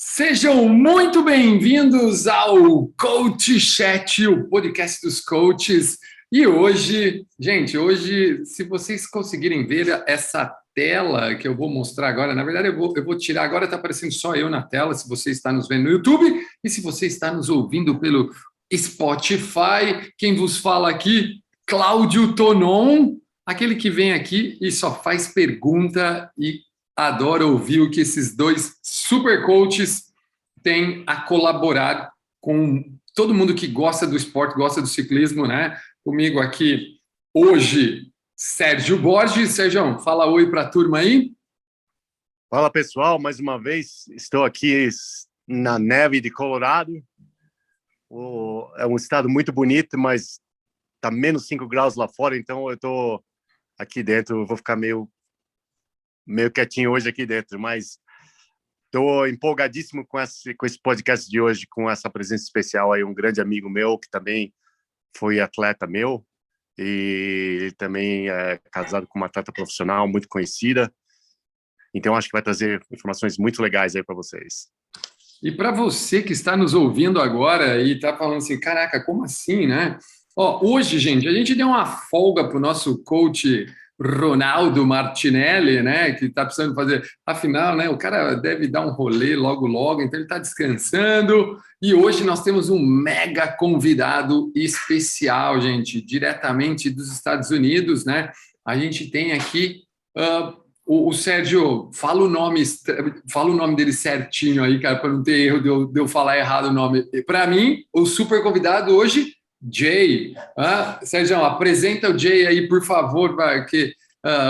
Sejam muito bem-vindos ao Coach Chat, o podcast dos coaches. E hoje, gente, se vocês conseguirem ver essa tela que eu vou mostrar agora, na verdade eu vou tirar agora, está aparecendo só eu na tela, se você está nos vendo no YouTube e se você está nos ouvindo pelo Spotify, quem vos fala aqui, Cláudio Tonon, aquele que vem aqui e só faz pergunta e adoro ouvir o que esses dois super coaches têm a colaborar com todo mundo que gosta do esporte, gosta do ciclismo, né? Comigo aqui hoje, Sérgio Borges. Sérgio, fala oi para a turma aí. Fala, pessoal. Mais uma vez, estou aqui na neve de Colorado. É um estado muito bonito, mas está menos 5 graus lá fora, então eu estou aqui dentro. Vou ficar meio quietinho hoje aqui dentro, mas estou empolgadíssimo com esse podcast de hoje, com essa presença especial aí, um grande amigo meu que também foi atleta meu e ele também é casado com uma atleta profissional muito conhecida. Então acho que vai trazer informações muito legais aí para vocês. E para você que está nos ouvindo agora e está falando assim, caraca, como assim, né? Hoje, gente, a gente deu uma folga para o nosso coach Ronaldo Martinelli, né, que está precisando fazer, afinal, né, o cara deve dar um rolê logo, então ele está descansando, e hoje nós temos um mega convidado especial, gente, diretamente dos Estados Unidos, né, a gente tem aqui o Sérgio, fala o nome dele certinho aí, cara, para não ter erro de eu falar errado o nome. Para mim, o super convidado hoje, Jay. Sérgio, apresenta o Jay aí, por favor, que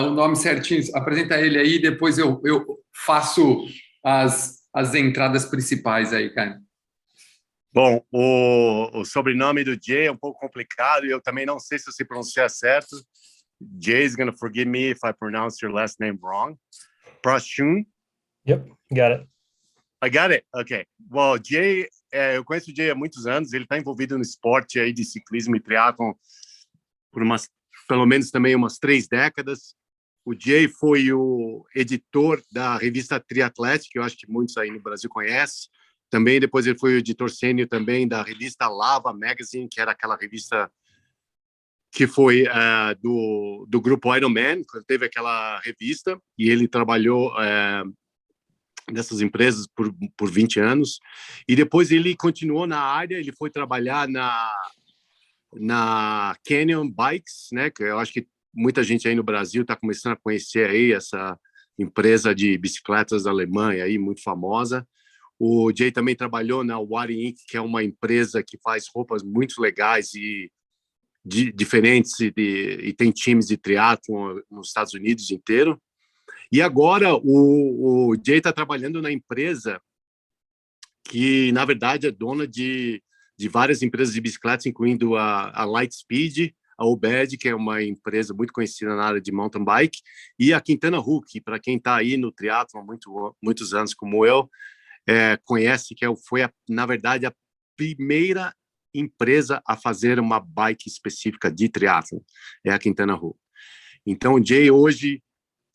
o nome certinho, apresenta ele aí, depois eu faço as entradas principais aí, cara. Bom, o sobrenome do Jay é um pouco complicado e eu também não sei se você pronuncia certo. Jay is going to forgive me if I pronounce your last name wrong. Prashun? Yep, got it. I got it? Okay. Well, Jay, eu conheço o Jay há muitos anos, ele está envolvido no esporte aí de ciclismo e triatlon por pelo menos também umas 3 décadas. O Jay foi o editor da revista Triatlética, que eu acho que muitos aí no Brasil conhecem. Também depois ele foi o editor sênior também da revista Lava Magazine, que era aquela revista que foi do grupo Ironman, quando teve aquela revista, e ele trabalhou nessas empresas por 20 anos, e depois ele continuou na área, ele foi trabalhar na Canyon Bikes, né, que eu acho que muita gente aí no Brasil está começando a conhecer aí essa empresa de bicicletas alemã aí, muito famosa. O Jay também trabalhou na Wadi Inc., que é uma empresa que faz roupas muito legais e diferentes e tem times de triatlon nos Estados Unidos inteiro. E agora o Jay está trabalhando na empresa que, na verdade, é dona de várias empresas de bicicletas, incluindo a Lightspeed, a Obed, que é uma empresa muito conhecida na área de mountain bike, e a Quintana Roo, que para quem está aí no triatlon há muitos anos como eu, conhece que foi, na verdade, a primeira empresa a fazer uma bike específica de triatlon, é a Quintana Roo. Então, o Jay hoje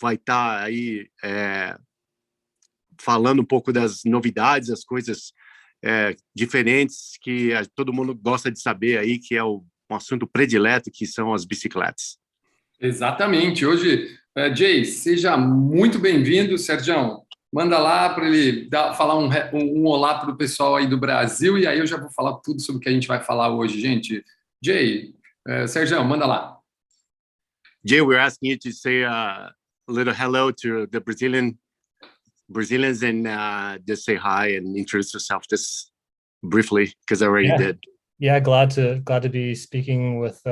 vai estar aí falando um pouco das novidades, as coisas diferentes que todo mundo gosta de saber aí, que é um assunto predileto, que são as bicicletas. Exatamente. Hoje, Jay, seja muito bem-vindo, Sérgio. Manda lá para ele falar um olá para o pessoal aí do Brasil, e aí eu já vou falar tudo sobre o que a gente vai falar hoje, gente. Jay, Sérgio, manda lá. Jay, we're asking you to say a little hello to the Brazilians and just say hi and introduce yourself just briefly, because I already did. Yeah, glad to be speaking with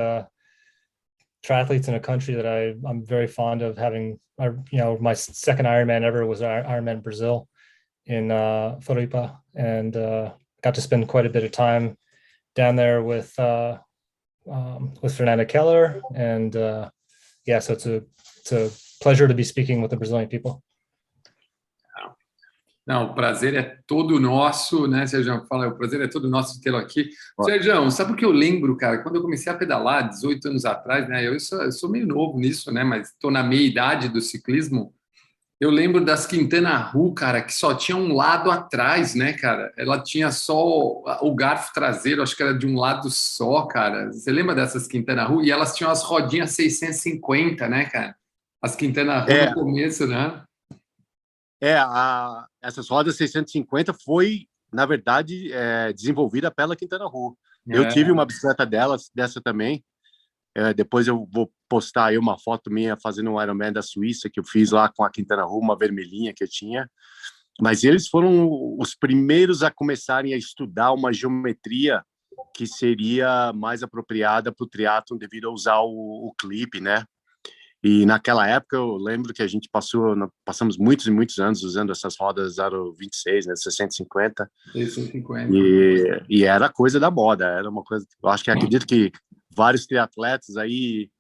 triathletes in a country that I'm very fond of having. My second Ironman ever was Ironman Brazil in Floripa, and got to spend quite a bit of time down there with Fernanda Keller, and so it's a pleasure to be speaking with the Brazilian people. Não, o prazer é todo nosso, né, Sérgio? Fala, o prazer é todo nosso tê-lo aqui. Sérgio, sabe o que eu lembro, cara? Quando eu comecei a pedalar 18 anos atrás, né? Eu sou meio novo nisso, né? Mas estou na meia idade do ciclismo. Eu lembro das Quintana Roo, cara, que só tinha um lado atrás, né, cara? Ela tinha só o garfo traseiro, acho que era de um lado só, cara. Você lembra dessas Quintana Roo? E elas tinham as rodinhas 650, né, cara? As Quintana Roo no É, começo, né? essas rodas 650 foi, na verdade, desenvolvida pela Quintana Roo. Eu tive É, uma bicicleta dessa também. Depois eu vou postar aí uma foto minha fazendo um Ironman da Suíça que eu fiz lá com a Quintana Roo, uma vermelhinha que eu tinha. Mas eles foram os primeiros a começarem a estudar uma geometria que seria mais apropriada para o triatlon devido a usar o clipe, né? E naquela época eu lembro que a gente passamos muitos e muitos anos usando essas rodas Aro 26, né, 650, 650. e era coisa da moda, era uma coisa, eu acho que acredito que vários triatletas aí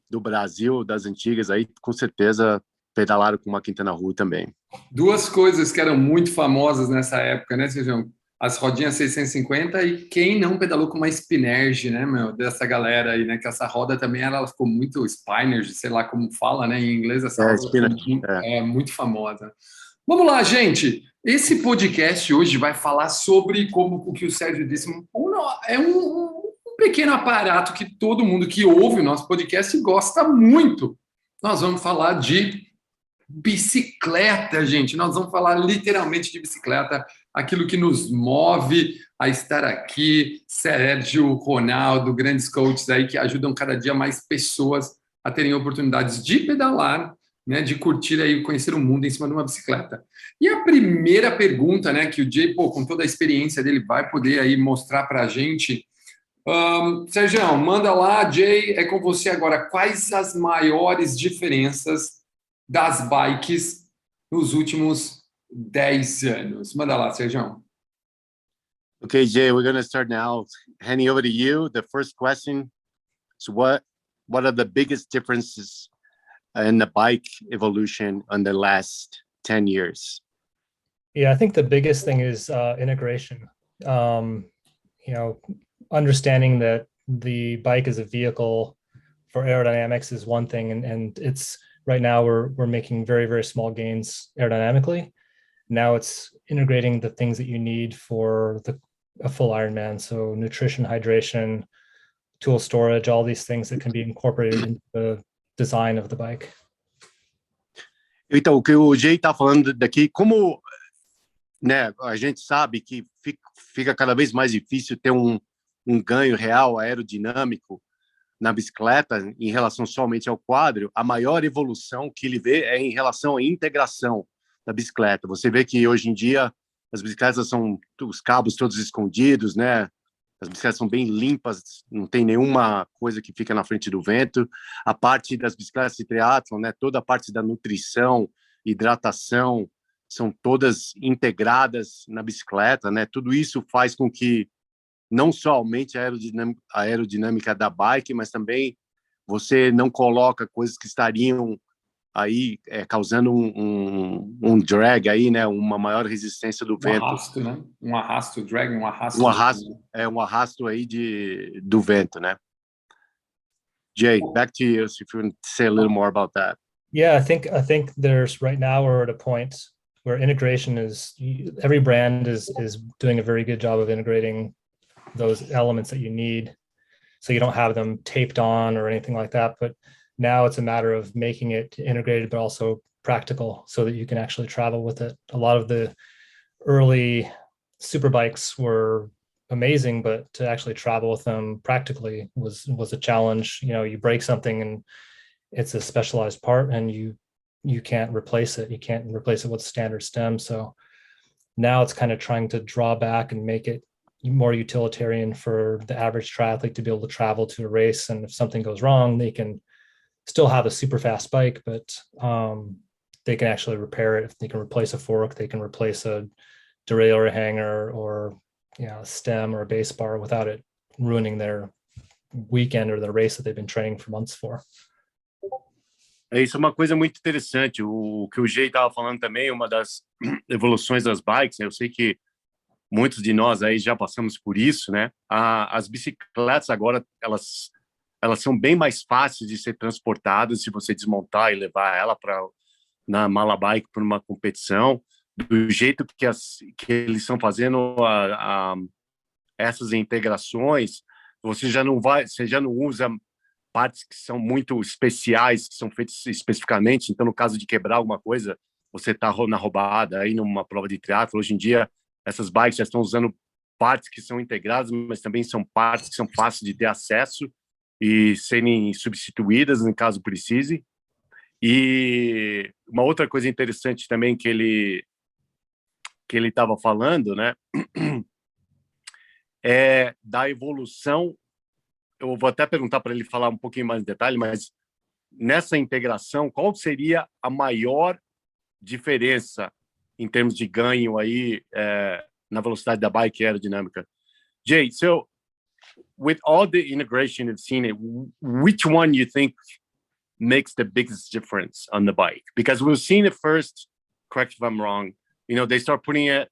do Brasil, das antigas aí, com certeza pedalaram com uma Quintana Roo também. Duas coisas que eram muito famosas nessa época, né, Sejão? As rodinhas 650 e quem não pedalou com uma Spinerge, né, meu, dessa galera aí, né? Que essa roda também ela ficou muito Spinerge, sei lá como fala, né? Em inglês, essa roda ficou Spinach, muito famosa. Vamos lá, gente. Esse podcast hoje vai falar sobre como o que o Sérgio disse, é um pequeno aparato que todo mundo que ouve o nosso podcast gosta muito. Nós vamos falar de bicicleta, gente. Nós vamos falar literalmente de bicicleta, aquilo que nos move a estar aqui. Sérgio, Ronaldo, grandes coaches aí que ajudam cada dia mais pessoas a terem oportunidades de pedalar, né, de curtir aí, conhecer o mundo em cima de uma bicicleta. E a primeira pergunta, né, que o Jay, pô, com toda a experiência dele, vai poder aí mostrar para a gente. Sérgio, manda lá, Jay, é com você agora. Quais as maiores diferenças das bikes nos últimos 10 anos? Manda lá, Sérgio. Okay, Jay, we're going to start now. Handing over to you. The first question is what are the biggest differences in the bike evolution in the last 10 years? Yeah, I think the biggest thing is integration. You know, understanding that the bike as a vehicle for aerodynamics is one thing, and it's right now we're making very, very small gains aerodynamically. Now it's integrating the things that you need for a full Ironman. So nutrition, hydration, tool storage, all these things that can be incorporated into the design of the bike. Então, o que o Jay está falando daqui, como, né, a gente sabe que fica cada vez mais difícil ter um ganho real aerodinâmico na bicicleta em relação somente ao quadro, a maior evolução que ele vê é em relação à integração da bicicleta. Você vê que hoje em dia as bicicletas são os cabos todos escondidos, né? As bicicletas são bem limpas, não tem nenhuma coisa que fica na frente do vento. A parte das bicicletas de triatlon, né? Toda a parte da nutrição, hidratação, são todas integradas na bicicleta, né? Tudo isso faz com que não somente a aerodinâmica da bike, mas também você não coloca coisas que estariam aí causando um drag aí, né? Uma maior resistência do vento. Arrasto, né? Um arrasto, drag, um arrasto. Um arrasto aí do vento, né? Jay, back to you, if you want to say a little more about that. Yeah, I think there's right now we're at a point where integration is every brand is doing a very good job of integrating those elements that you need, so you don't have them taped on or anything like that. But now it's a matter of making it integrated, but also practical, so that you can actually travel with it. A lot of the early super bikes were amazing, but to actually travel with them practically was a challenge. You know, you break something and it's a specialized part, and you can't replace it. You can't replace it with standard stem. So now it's kind of trying to draw back and make it more utilitarian for the average triathlete to be able to travel to a race. And if something goes wrong, they can still have a super fast bike, but they can actually repair it. If they can replace a fork, they can replace a derailleur hanger or a stem or a base bar without it ruining their weekend or their race that they've been training for months for. Isso é uma coisa muito interessante. O que o Jay estava falando também, uma das evoluções das bikes, eu sei que muitos de nós aí já passamos por isso, né? As bicicletas agora, elas são bem mais fáceis de ser transportadas se você desmontar e levar ela para na Malabike para uma competição, do jeito que eles estão fazendo essas integrações, você já não usa partes que são muito especiais, que são feitas especificamente. Então, no caso de quebrar alguma coisa, você está na roubada aí numa prova de triatlo. Hoje em dia, essas bikes já estão usando partes que são integradas, mas também são partes que são fáceis de ter acesso e serem substituídas, no caso precise. E uma outra coisa interessante também que ele estava falando, né, é da evolução. Eu vou até perguntar para ele falar um pouquinho mais em detalhe, mas nessa integração, qual seria a maior diferença em termos de ganho aí na velocidade da bike aerodinâmica? Jay, so with all the integration you've seen, which one you think makes the biggest difference on the bike? Because we've seen it first, correct if I'm wrong, they start putting it,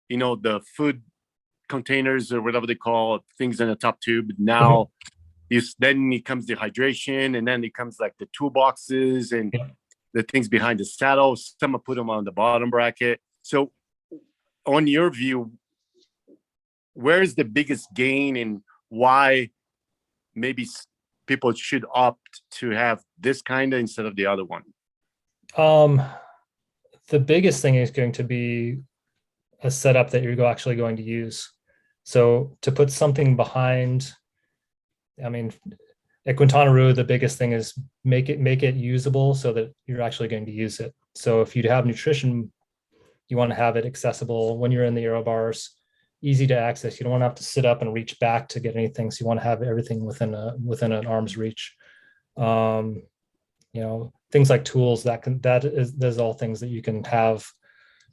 the food containers or whatever they call things in the top tube. Now, then it comes the hydration, and then it comes like the toolboxes and the things behind the saddle. Some put them on the bottom bracket. So, on your view, where is the biggest gain, and why maybe people should opt to have this kind of instead of the other one? The biggest thing is going to be a setup that you're actually going to use. So to put something behind, I mean, at Quintana Roo, the biggest thing is make it usable so that you're actually going to use it. So if you have nutrition, you want to have it accessible when you're in the aero bars, easy to access. You don't want to have to sit up and reach back to get anything. So you want to have everything within an arm's reach. Things like tools there's all things that you can have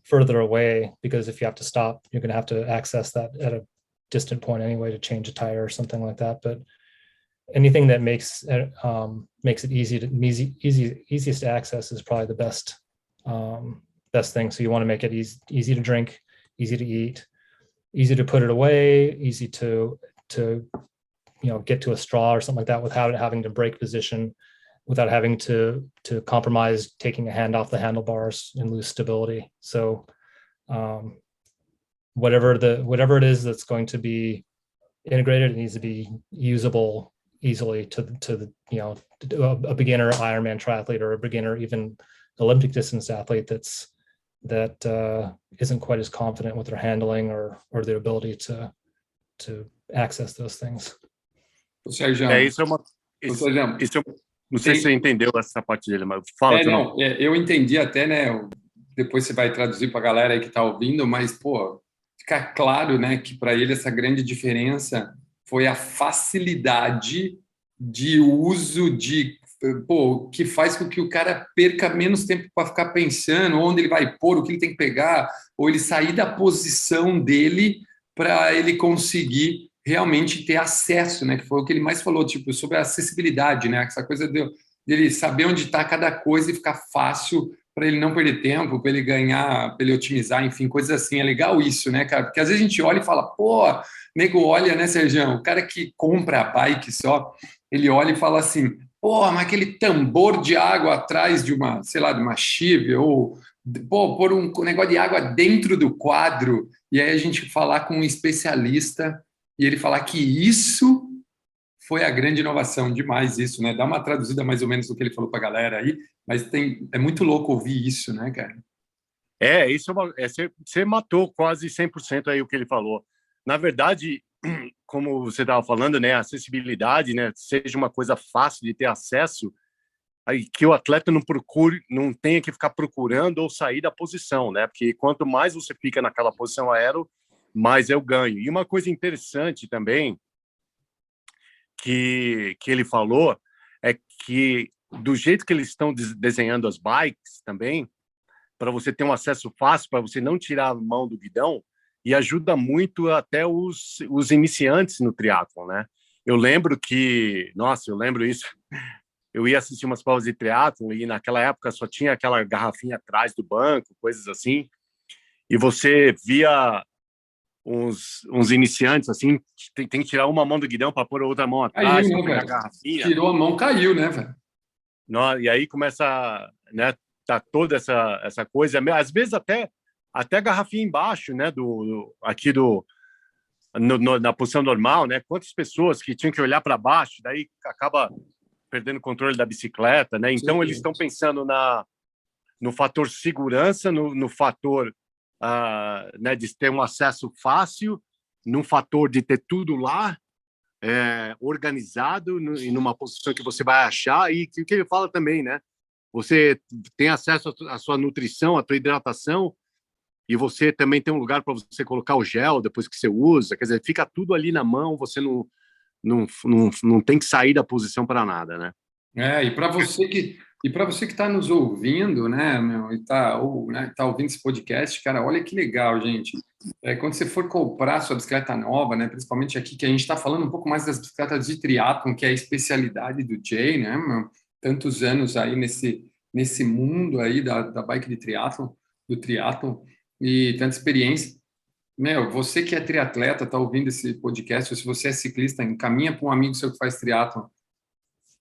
further away, because if you have to stop, you're going to have to access that at a distant point anyway to change a tire or something like that. But anything that makes it easiest to access is probably the best thing. So you want to make it easy to drink, easy to eat, easy to put it away, easy to get to a straw or something like that without having to break position, without having to compromise taking a hand off the handlebars and lose stability. So whatever it is that's going to be integrated, it needs to be usable easily to a beginner Ironman triathlete or a beginner even Olympic distance athlete that isn't quite as confident with their handling or their ability to access those things. Sérgio, não sei se você entendeu essa parte dele, mas fala. Eu entendi até, né? Depois você vai traduzir para a galera aí que está ouvindo, mas, pô, fica claro, né, que para ele essa grande diferença foi a facilidade de uso que faz com que o cara perca menos tempo para ficar pensando onde ele vai pôr, o que ele tem que pegar, ou ele sair da posição dele para ele conseguir realmente ter acesso, né? Que foi o que ele mais falou, sobre a acessibilidade, né? Essa coisa dele saber onde está cada coisa e ficar fácil para ele não perder tempo, para ele ganhar, para ele otimizar, enfim, coisas assim. É legal isso, né, cara? Porque às vezes a gente olha e fala, pô, nego olha, né, Sérgio? O cara que compra a bike só, ele olha e fala assim, pô, mas aquele tambor de água atrás de uma, sei lá, de uma chive, ou pôr um negócio de água dentro do quadro, e aí a gente falar com um especialista e ele falar que isso foi a grande inovação, demais isso, né? Dá uma traduzida mais ou menos do que ele falou para a galera aí, mas é muito louco ouvir isso, né, cara? Isso você matou quase 100% aí o que ele falou. Na verdade, como você estava falando, né, a acessibilidade, né, seja uma coisa fácil de ter acesso, aí que o atleta não tenha que ficar procurando ou sair da posição, né? Porque quanto mais você fica naquela posição aero, mais eu ganho. E uma coisa interessante também que ele falou é que do jeito que eles estão desenhando as bikes também, para você ter um acesso fácil, para você não tirar a mão do guidão, e ajuda muito até os iniciantes no triatlon, né? Eu lembro isso, eu ia assistir umas provas de triatlon e naquela época só tinha aquela garrafinha atrás do banco, coisas assim, e você via uns iniciantes assim, tem que tirar uma mão do guidão para pôr a outra mão atrás, caiu, né, a garrafinha. Tirou a mão, caiu, né, velho? E aí começa, né, tá toda essa coisa, às vezes até a garrafinha embaixo, né, aqui na posição normal, né? Quantas pessoas que tinham que olhar para baixo, daí acaba perdendo o controle da bicicleta, né? Então eles estão pensando no fator segurança, no fator né, de ter um acesso fácil, num fator de ter tudo lá organizado e numa posição que você vai achar, e o que ele fala também, né? Você tem acesso à sua nutrição, à sua hidratação, e você também tem um lugar para você colocar o gel depois que você usa, quer dizer, fica tudo ali na mão, você não tem que sair da posição para nada, né? E para você que está nos ouvindo, né, meu, e tá ouvindo esse podcast, cara, olha que legal, gente. Quando você for comprar sua bicicleta nova, né, principalmente aqui que a gente está falando um pouco mais das bicicletas de triatlon, que é a especialidade do Jay, né, meu, tantos anos aí nesse mundo aí da bike de triatlon, do triatlon, e tanta experiência. Meu, você que é triatleta, está ouvindo esse podcast, ou se você é ciclista, encaminha para um amigo seu que faz triatlon.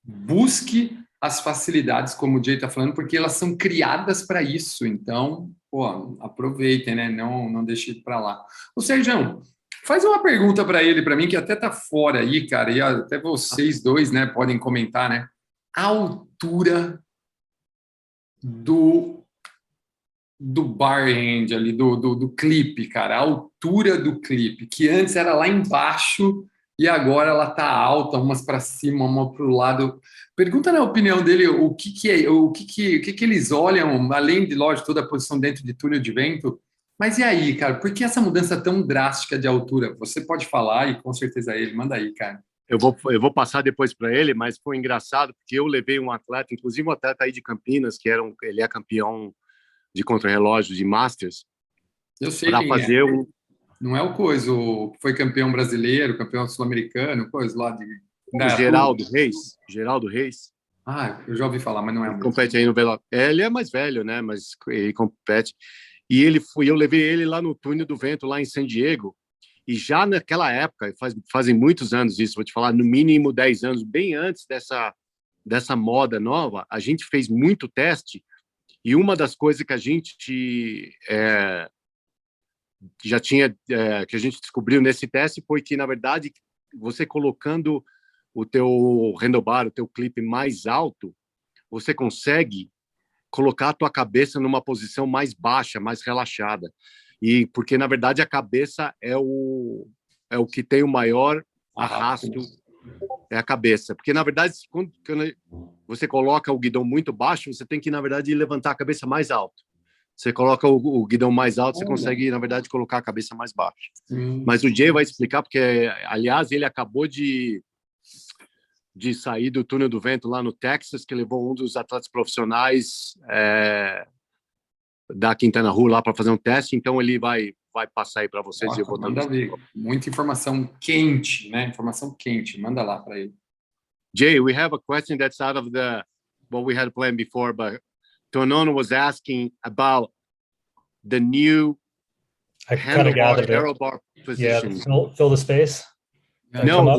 Busque as facilidades, como o Jay está falando, porque elas são criadas para isso. Então, pô, aproveitem, né? Não deixe para lá. Ô, Sérgio, faz uma pergunta para ele, para mim, que até tá fora aí, cara, e até vocês dois, né, podem comentar, né? A altura do bar end ali, do clipe, cara, a altura do clipe, que antes era lá embaixo e agora ela tá alta, umas para cima, uma para o lado. Pergunta na opinião dele o que eles olham, além de, lógico, toda a posição dentro de túnel de vento. Mas e aí, cara, por que essa mudança tão drástica de altura? Você pode falar e com certeza ele, manda aí, cara. Eu vou passar depois para ele, mas foi engraçado porque eu levei um atleta, inclusive um atleta aí de Campinas, ele é campeão de contrarrelógio de Masters. Eu sei para fazer um. Não é o coisa, foi campeão brasileiro, campeão sul-americano, coisa lá de. Geraldo Reis. Ah, eu já ouvi falar, mas não é. Ele compete aí no Velo. Ele é mais velho, né? Mas ele compete. E eu levei ele lá no Túnel do Vento, lá em San Diego. E já naquela época, fazem muitos anos isso, vou te falar, no mínimo 10 anos, bem antes dessa moda nova, a gente fez muito teste. E uma das coisas que a gente já tinha, que a gente descobriu nesse teste foi que, na verdade, você colocando o teu handlebar, o teu clipe mais alto, você consegue colocar a tua cabeça numa posição mais baixa, mais relaxada. E porque, na verdade, a cabeça é o que tem o maior arrasto, é a cabeça. Porque, na verdade, quando você coloca o guidão muito baixo, você tem que, na verdade, levantar a cabeça mais alto. Você coloca o guidão mais alto, você consegue, na verdade, colocar a cabeça mais baixa. Mas o Jay vai explicar, porque, aliás, ele acabou de sair do Túnel do Vento lá no Texas, que levou um dos atletas profissionais da Quintana Roo lá para fazer um teste, então ele vai passar aí para vocês. E eu vou manda ver. Muita informação quente, né? Informação quente. Manda lá para ele. Jay, we have a question that's out of what we had planned before, but Tonon was asking about the new handlebar, aerobar position. Yeah, fill the space. No,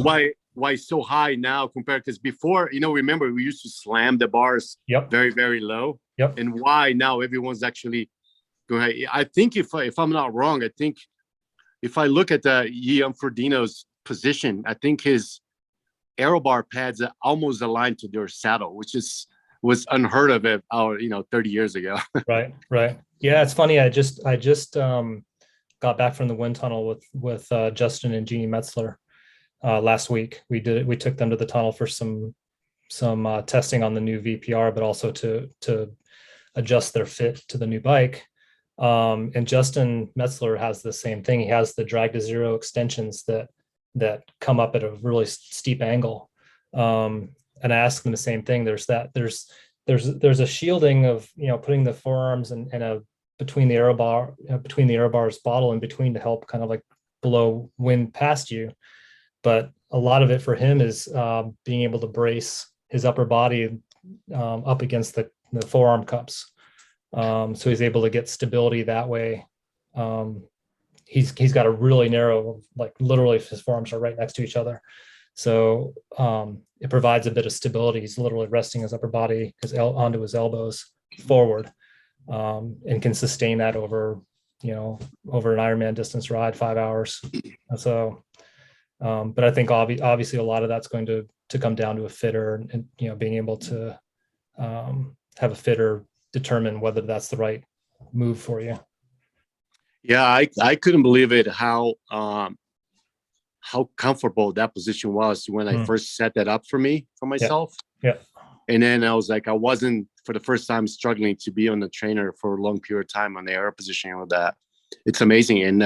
why it's so high now compared, because before, remember we used to slam the bars very, very low. Yep. And why now everyone's actually going? I think if I'm not wrong, I think if I look at Ian Frodeno's position, I think his aerobar pads are almost aligned to their saddle, which was unheard of 30 years ago. Right. Yeah, it's funny. I just got back from the wind tunnel with Justin and Jeannie Metzler last week. We took them to the tunnel for some testing on the new VPR, but also to adjust their fit to the new bike. And Justin Metzler has the same thing. He has the drag to zero extensions that come up at a really steep angle. And I asked them the same thing. There's a shielding of, putting the forearms and between the aero bar's bottle in between to help kind of like blow wind past you. But a lot of it for him is being able to brace his upper body up against the forearm cups. So he's able to get stability that way. He's got a really narrow, like literally his forearms are right next to each other. So it provides a bit of stability. He's literally resting his upper body onto his elbows forward, and can sustain that over an Ironman distance ride, 5 hours. So, but I think obviously a lot of that's going to come down to a fitter, and being able to have a fitter determine whether that's the right move for you. Yeah, I couldn't believe it how comfortable that position was when I first set that up for myself. Yeah. And then I was like, I wasn't for the first time struggling to be on the trainer for a long period of time on the air positioning with that. It's amazing. And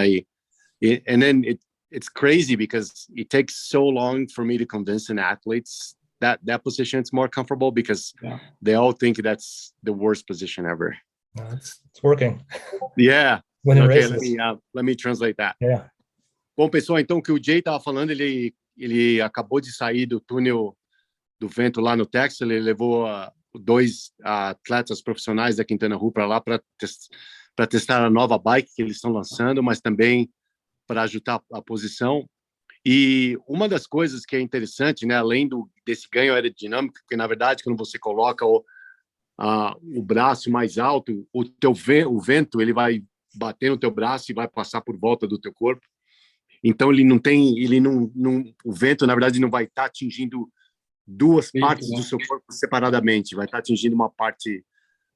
it's crazy because it takes so long for me to convince an athletes that position is more comfortable, because they all think that's the worst position ever. No, it's working. Yeah. Winning Okay, races. let me translate that. Yeah. Bom, pessoal, então o que o Jay estava falando, ele acabou de sair do túnel do vento lá no Texas. Ele levou 2 atletas profissionais da Quintana Roo para lá para testar a nova bike que eles estão lançando, mas também para ajudar a posição. E uma das coisas que é interessante, né, além desse ganho aerodinâmico, porque na verdade quando você coloca o braço mais alto, o vento ele vai bater no teu braço e vai passar por volta do teu corpo. Então o vento na verdade não vai estar atingindo duas partes do seu corpo separadamente, vai estar atingindo uma parte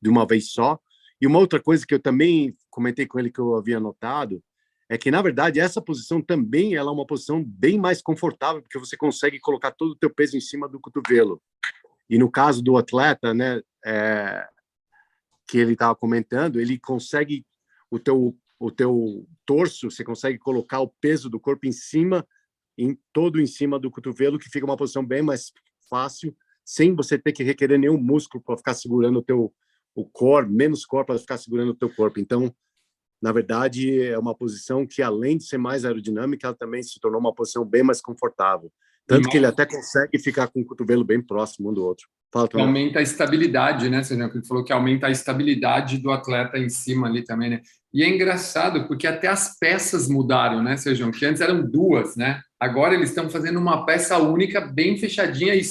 de uma vez só. E uma outra coisa que eu também comentei com ele que eu havia notado é que, na verdade, essa posição também ela é uma posição bem mais confortável, porque você consegue colocar todo o teu peso em cima do cotovelo. E no caso do atleta, né, que ele estava comentando, ele consegue o teu torso, você consegue colocar o peso do corpo em cima do cotovelo, que fica uma posição bem mais fácil, sem você ter que requerer nenhum músculo para ficar segurando o core, menos core para ficar segurando o teu corpo. Então, na verdade, é uma posição que, além de ser mais aerodinâmica, ela também se tornou uma posição bem mais confortável. Tanto que ele até consegue ficar com o cotovelo bem próximo um do outro. Fala, Tom. Aumenta a estabilidade, né, Sérgio? Ele falou que aumenta a estabilidade do atleta em cima ali também, né? E é engraçado, porque até as peças mudaram, né, Sérgio? Que antes eram 2, né? Agora eles estão fazendo uma peça única, bem fechadinha, e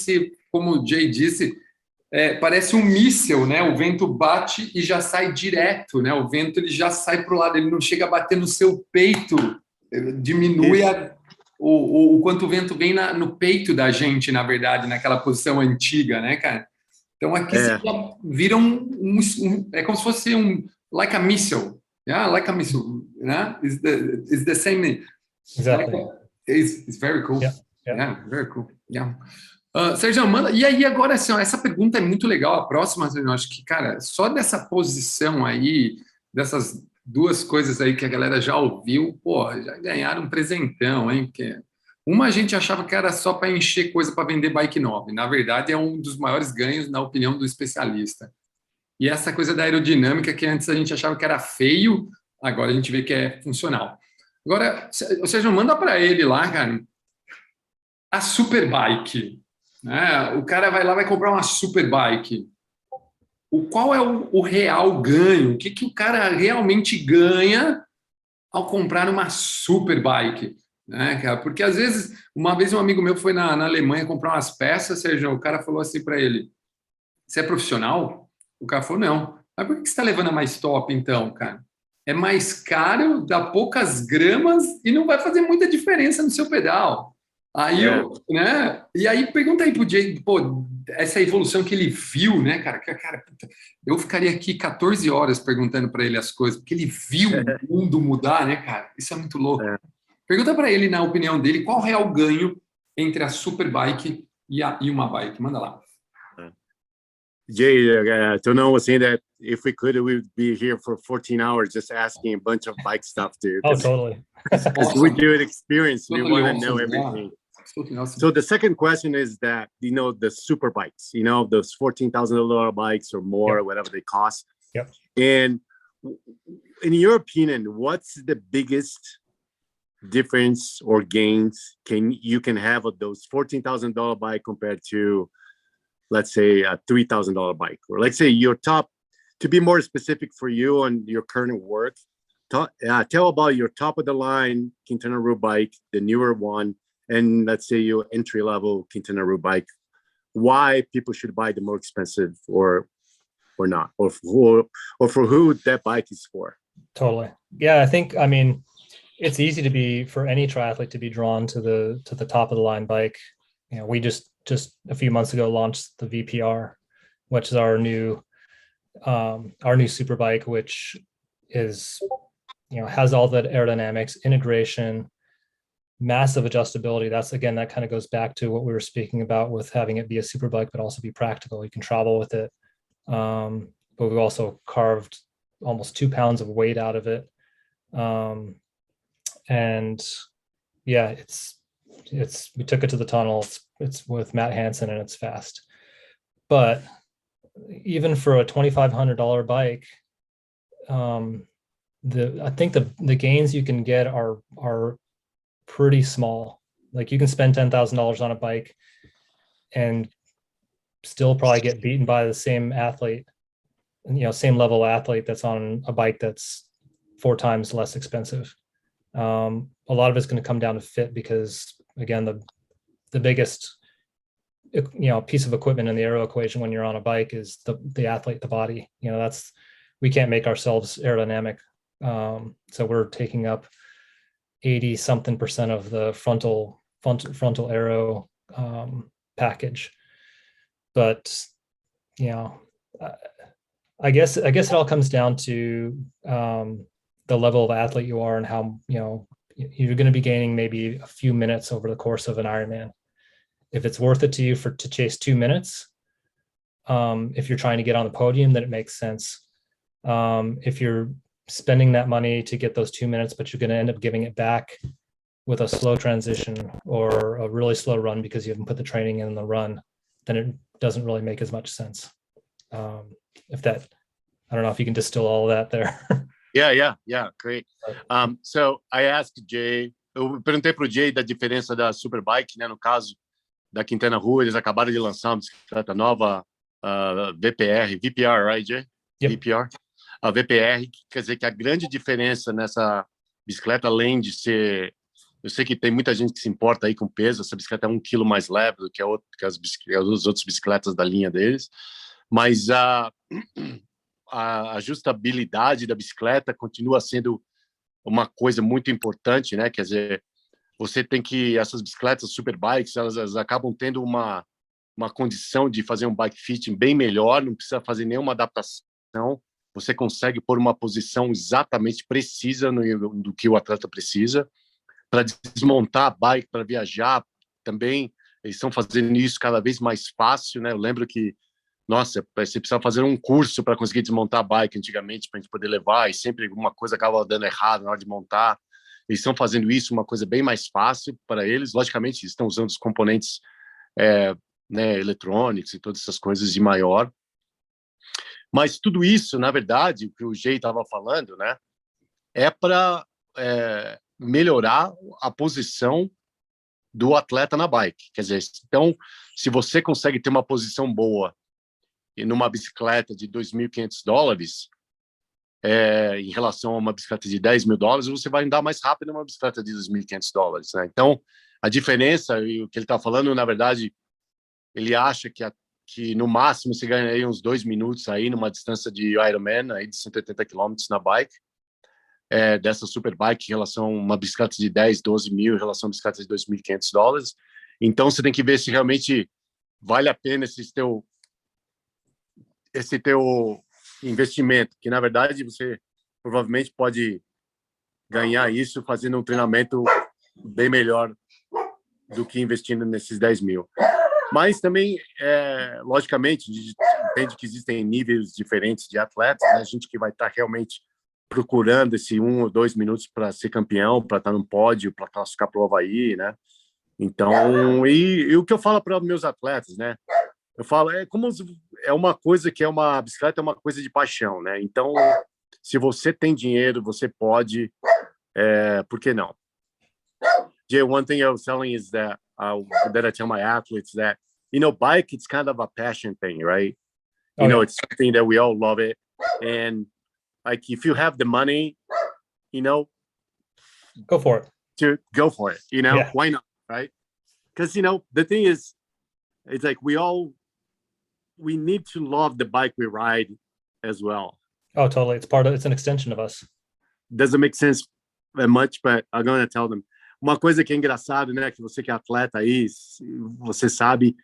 como o Jay disse, parece um míssil, né? O vento bate e já sai direto, né? O vento ele já sai para o lado, ele não chega a bater no seu peito, diminui o quanto o vento vem no peito da gente, na verdade, naquela posição antiga, né, cara? Então aqui você já vira é como se fosse like a missile, yeah, like a missile, né? It's the same. Exactly. It's very cool. Yeah. Very cool. Yeah. Sérgio, manda. E aí, agora, assim, essa pergunta é muito legal. A próxima, eu acho que, cara, só dessa posição aí, dessas 2 coisas aí que a galera já ouviu, pô, já ganharam um presentão, hein? Porque uma a gente achava que era só para encher coisa para vender bike nova. E, na verdade, é um dos maiores ganhos, na opinião do especialista. E essa coisa da aerodinâmica, que antes a gente achava que era feio, agora a gente vê que é funcional. Agora, ou seja, manda para ele lá, cara, a Superbike. Né? O cara vai lá, vai comprar uma Superbike. Qual é o real ganho? O que o cara realmente ganha ao comprar uma Superbike? Né, cara? Porque, às vezes, uma vez um amigo meu foi na Alemanha comprar umas peças, Sérgio, o cara falou assim para ele, você é profissional? O cara falou, não. Mas por que você está levando a mais top, então, cara? É mais caro, dá poucas gramas e não vai fazer muita diferença no seu pedal. Aí né? E aí pergunta aí pro Jay, pô, essa evolução que ele viu, né, cara? Puta, eu ficaria aqui 14 horas perguntando para ele as coisas, porque ele viu o mundo mudar, né, cara? Isso é muito louco. Pergunta para ele, na opinião dele, qual é o real ganho entre a Superbike e uma bike? Manda lá. Jay, to know was saying that if we could, we would be here for 14 hours just asking a bunch of bike stuff, dude. Oh, totally. Because we do it experience. We Totally want to know awesome, everything. Awesome. So the second question is that, the super bikes, those $14,000 bikes or more, or whatever they cost. Yep. And in your opinion, what's the biggest difference or gains you can have of those $14,000 bike compared to, let's say, a $3,000 bike? Or let's say your top, to be more specific for you on your current work, tell about your top of the line Quintana Roo bike, the newer one, and let's say your entry level Quintana Roo bike, why people should buy the more expensive or or not, or for who that bike is for. Totally. Yeah, I mean, it's easy for any triathlete to be drawn to the top of the line bike. You know, we just a few months ago launched the VPR, which is our new super bike, which is, you know, has all that aerodynamics, integration, massive adjustability. That kind of goes back to what we were speaking about with having it be a super bike, but also be practical. You can travel with it. But we've also carved almost 2 pounds of weight out of it. And yeah, we took it to the tunnel. It's with Matt Hansen and it's fast. But even for a $2,500 bike, I think the gains you can get are pretty small. Like you can spend $10,000 on a bike and still probably get beaten by the same athlete, you know, same level athlete that's on a bike that's 4 times less expensive. A lot of it's going to come down to fit, because again, the biggest, you know, piece of equipment in the aero equation when you're on a bike is the athlete, the body. You know, we can't make ourselves aerodynamic. So we're taking up 80-something% of the frontal aero package. But you know, I guess it all comes down to the level of athlete you are and how, you know, you're going to be gaining maybe a few minutes over the course of an Ironman. If it's worth it to you to chase 2 minutes, if you're trying to get on the podium, then it makes sense. If you're spending that money to get those 2 minutes, but you're going to end up giving it back with a slow transition or a really slow run because you haven't put the training in the run, then it doesn't really make as much sense. I don't know if you can distill all of that there. Yeah, great. So I asked Jay, eu perguntei pro Jay da diferença da Superbike, né? No caso da Quintana Roo, eles acabaram de lançar uma bicicleta nova, VPR, right, Jay? Yep. VPR. A VPR, quer dizer que a grande diferença nessa bicicleta, além de ser... Eu sei que tem muita gente que se importa aí com peso, essa bicicleta é 1 quilo mais leve do que as outras bicicletas da linha deles, mas a ajustabilidade da bicicleta continua sendo uma coisa muito importante, né? Quer dizer, você tem que... Essas bicicletas superbikes, elas acabam tendo uma condição de fazer um bike fitting bem melhor, não precisa fazer nenhuma adaptação, você consegue pôr uma posição exatamente precisa do que o atleta precisa. Para desmontar a bike, para viajar, também eles estão fazendo isso cada vez mais fácil, né? Eu lembro que, nossa, você precisava fazer um curso para conseguir desmontar a bike antigamente, para a gente poder levar, e sempre alguma coisa acaba dando errado na hora de montar. Eles estão fazendo isso, uma coisa bem mais fácil para eles. Logicamente, eles estão usando os componentes né, eletrônicos e todas essas coisas de maior. Mas tudo isso, na verdade, o que o Jay estava falando, né, é para melhorar a posição do atleta na bike. Quer dizer, então, se você consegue ter uma posição boa e numa bicicleta de $2.500, em relação a uma bicicleta de $10.000, você vai andar mais rápido numa bicicleta de $2.500, né? Então, a diferença, e o que ele está falando, na verdade, ele acha que no máximo você ganha aí uns 2 minutos aí numa distância de Ironman, aí de 180 km na bike, dessa Superbike em relação a uma bicicleta de 10, 12 mil em relação a uma bicicleta de $2.500. Então, você tem que ver se realmente vale a pena esse teu investimento, que, na verdade, você provavelmente pode ganhar isso fazendo um treinamento bem melhor do que investindo nesses 10 mil. Mas também, logicamente, a gente entende que existem níveis diferentes de atletas, né? A gente que vai estar realmente procurando esse 1 ou 2 minutos para ser campeão, para estar no pódio, para classificar para o Havaí, né? Então, e o que eu falo para os meus atletas, né? Eu falo, é uma coisa que uma bicicleta é uma coisa de paixão, né? Então, se você tem dinheiro, você pode, por que não? Jay, one thing I was telling is that I tell my athletes that, bike, it's kind of a passion thing, right? It's something that we all love it. And like, if you have the money, go for it. To go for it, Yeah. Why not, right? Because, the thing is, it's like we need to love the bike we ride as well. Oh, totally. It's an extension of us. Doesn't make sense that much, but I'm going to tell them. Uma coisa que é engraçado, né, que você que é atleta aí, você sabe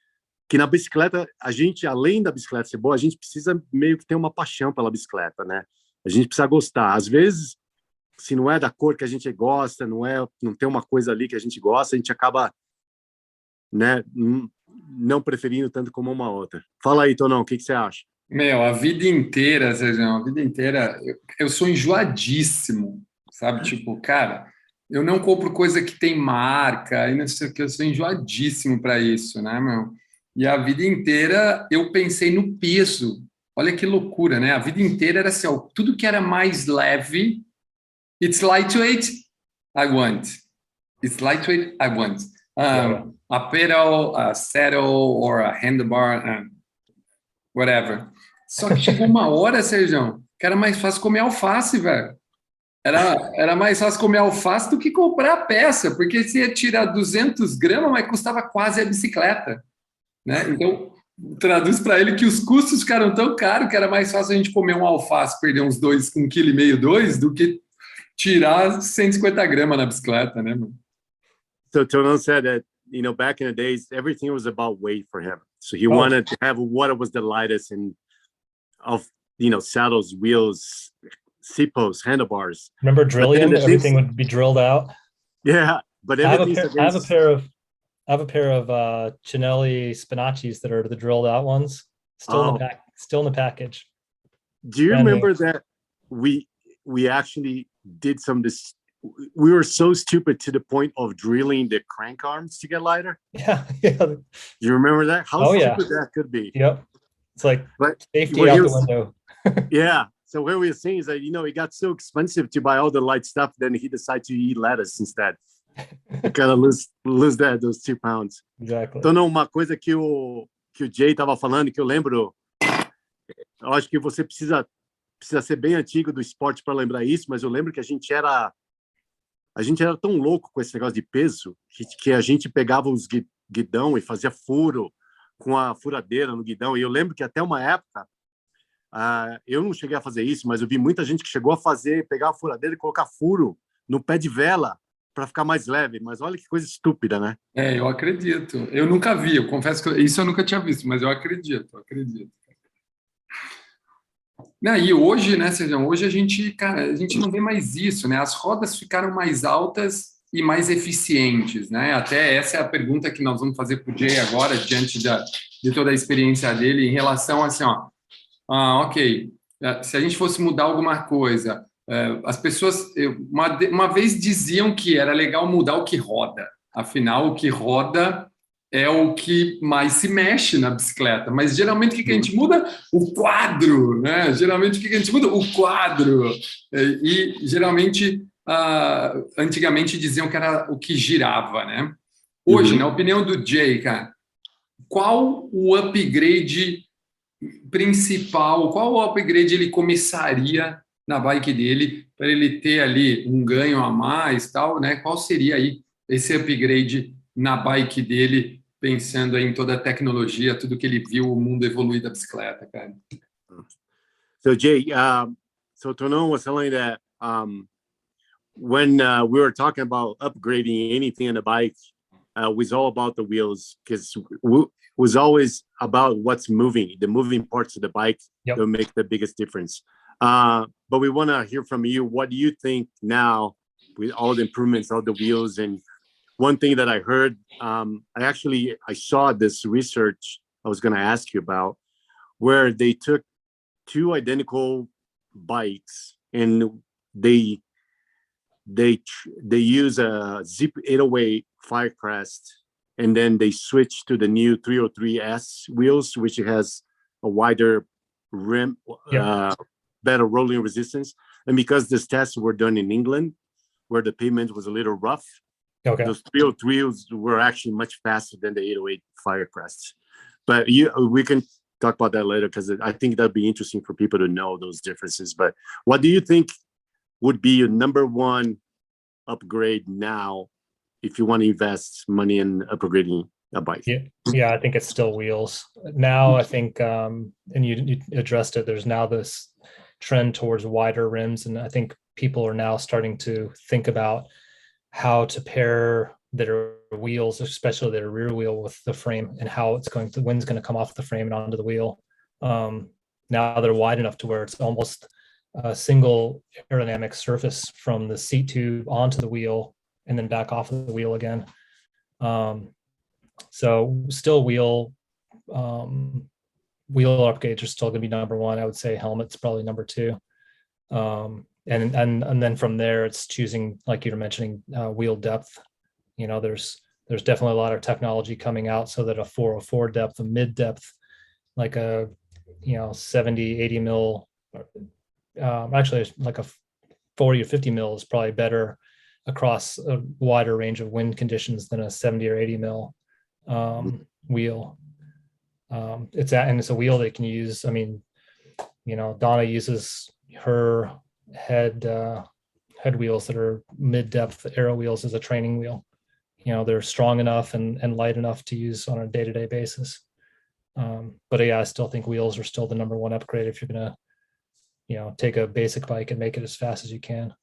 que na bicicleta, a gente, além da bicicleta ser boa, a gente precisa meio que ter uma paixão pela bicicleta, né? A gente precisa gostar. Às vezes, se não é da cor que a gente gosta, não tem uma coisa ali que a gente gosta, a gente acaba, né, não preferindo tanto como uma outra. Fala aí, Tonão, o que você acha? Meu, a vida inteira, Sérgio, a vida inteira, eu sou enjoadíssimo, sabe? Tipo, cara, eu não compro coisa que tem marca, e não sei o que, eu sou enjoadíssimo para isso, né, meu? E a vida inteira eu pensei no peso. Olha que loucura, né? A vida inteira era assim, ó, tudo que era mais leve, it's lightweight, I want. It's lightweight, I want. A pedal, a saddle, or a handlebar, whatever. Só que chegou uma hora, Sérgio, que era mais fácil comer alface, velho. Era mais fácil comer alface do que comprar a peça, porque você ia tirar 200 gramas, mas custava quase a bicicleta, né? Então, traduz para ele que os custos ficaram tão caros que era mais fácil a gente comer um alface, perder uns 1,5 kg, 2, do que tirar 150 gramas na bicicleta, né, mano? So Tonon said that, back in the days, everything was about weight for him. So he wanted to have what was the lightest of saddles, wheels, seat posts, handlebars. Remember drilling? Everything would be drilled out. Yeah, but I have a pair of Chinelli Spinaccis that are the drilled out ones, still in the package. Do you remember that we actually did we were so stupid to the point of drilling the crank arms to get lighter? Yeah. You remember that? How stupid that could be. Yep. It's like safety out the window. Yeah. So what we were saying is that, it got so expensive to buy all the light stuff, then he decided to eat lettuce instead. Kind of lose those 2 pounds. Exactly. Então, uma coisa que o Jay estava falando, que eu lembro, eu acho que você precisa ser bem antigo do esporte para lembrar isso, mas eu lembro que a gente era tão louco com esse negócio de peso que a gente pegava os guidão e fazia furo com a furadeira no guidão. E eu lembro que até uma época, eu não cheguei a fazer isso, mas eu vi muita gente que chegou a pegar a furadeira e colocar furo no pé de vela para ficar mais leve. Mas olha que coisa estúpida, né? Eu acredito. Eu nunca vi, eu confesso que isso eu nunca tinha visto, mas eu acredito. E hoje, né, Sérgio, hoje a gente não vê mais isso, né? As rodas ficaram mais altas e mais eficientes, né? Até essa é a pergunta que nós vamos fazer para o Jay agora, diante de toda a experiência dele, em relação assim, ok, se a gente fosse mudar alguma coisa, as pessoas uma vez diziam que era legal mudar o que roda, afinal, o que roda é o que mais se mexe na bicicleta, mas geralmente o que a gente muda? O quadro, né? Geralmente o que a gente muda? O quadro. E geralmente, antigamente diziam que era o que girava, né? Hoje, na opinião do Jay, cara, qual o upgrade principal, qual o upgrade ele começaria na bike dele para ele ter ali um ganho a mais, tal, né? Qual seria aí esse upgrade na bike dele, pensando em toda a tecnologia, tudo que ele viu, o mundo evoluir da bicicleta, cara? So Jay, so Tonon was telling that when we were talking about upgrading anything on the bike, was all about the wheels, because it was always about what's moving, the moving parts of the bike that make the biggest difference. But we want to hear from you. What do you think now with all the improvements, all the wheels? And one thing that I heard, I saw this research I was going to ask you about, where they took 2 identical bikes and they use a Zip 808 Firecrest, and then they switched to the new 303S wheels, which has a wider rim, better rolling resistance. And because these tests were done in England, where the pavement was a little rough, those 303s were actually much faster than the 808 Firecrests. But we can talk about that later, because I think that'd be interesting for people to know those differences. But what do you think would be your number one upgrade now if you want to invest money in upgrading a bike. Yeah, I think it's still wheels. Now I think, and you addressed it, there's now this trend towards wider rims. And I think people are now starting to think about how to pair their wheels, especially their rear wheel, with the frame, and how the wind's going to come off the frame and onto the wheel. Now they're wide enough to where it's almost a single aerodynamic surface from the seat tube onto the wheel and then back off of the wheel again. So still wheel upgrades are still going to be number one. I would say helmet's probably number two. And then from there, it's choosing, like you were mentioning, wheel depth. There's definitely a lot of technology coming out so that a 404 depth, a mid depth, like a 70, 80 mil, actually like a 40 or 50 mil is probably better across a wider range of wind conditions than a 70 or 80 mil wheel. It's a wheel they can use. I mean, Donna uses her head wheels that are mid-depth aero wheels as a training wheel. They're strong enough and light enough to use on a day-to-day basis. But yeah, I still think wheels are still the number one upgrade if you're gonna, take a basic bike and make it as fast as you can.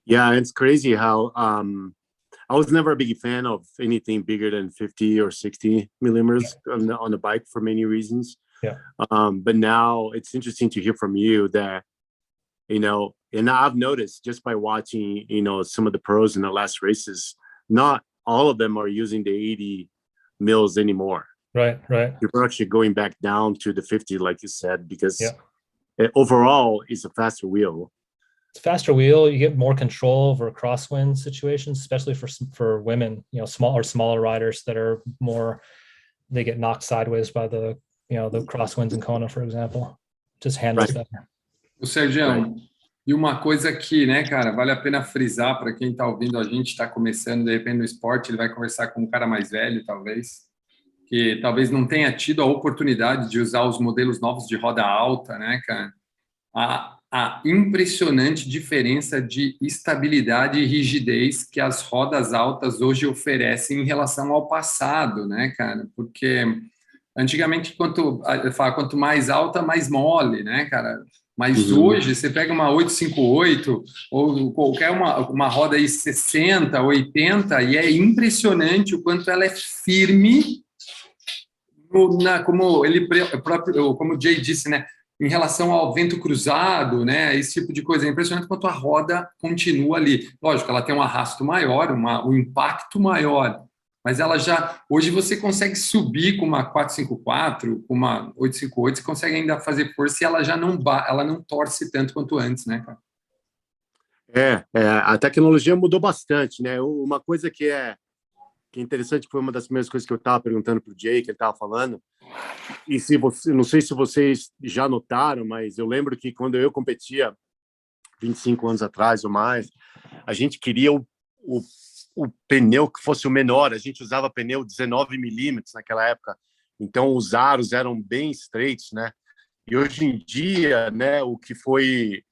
Yeah, it's crazy how I was never a big fan of anything bigger than 50 or 60 millimeters on the bike for many reasons. Yeah. But now it's interesting to hear from you that, and I've noticed just by watching, some of the pros in the last races, not all of them are using the 80 mils anymore. Right. You're actually going back down to the 50, like you said, because overall it's a faster wheel. It's a faster wheel. You get more control over crosswind situations, especially for women, smaller riders that are more, they get knocked sideways by the crosswinds in Kona, for example. Just handles better. O Sergião, e uma coisa que, né, cara, vale a pena frisar para quem está ouvindo a gente, está começando de repente no esporte, ele vai conversar com um cara mais velho, talvez, que talvez não tenha tido a oportunidade de usar os modelos novos de roda alta, né, cara? A impressionante diferença de estabilidade e rigidez que as rodas altas hoje oferecem em relação ao passado, né, cara? Porque antigamente, quanto mais alta, mais mole, né, cara? Mas hoje, você pega uma 858 ou qualquer uma roda aí 60, 80, e é impressionante o quanto ela é firme, como o Jay disse, né? Em relação ao vento cruzado, né, esse tipo de coisa. É impressionante quanto a roda continua ali. Lógico, ela tem um arrasto maior, um impacto maior, mas ela hoje você consegue subir com uma 454, com uma 858, você consegue ainda fazer força e ela já ela não torce tanto quanto antes, né, cara? A tecnologia mudou bastante, né? Uma coisa que é interessante, foi uma das primeiras coisas que eu estava perguntando para o Jay, que ele estava falando. E não sei se vocês já notaram, mas eu lembro que quando eu competia 25 anos atrás ou mais, a gente queria o pneu que fosse o menor. A gente usava pneu 19 milímetros naquela época, então os aros eram bem estreitos, né? E hoje em dia, né, o que foi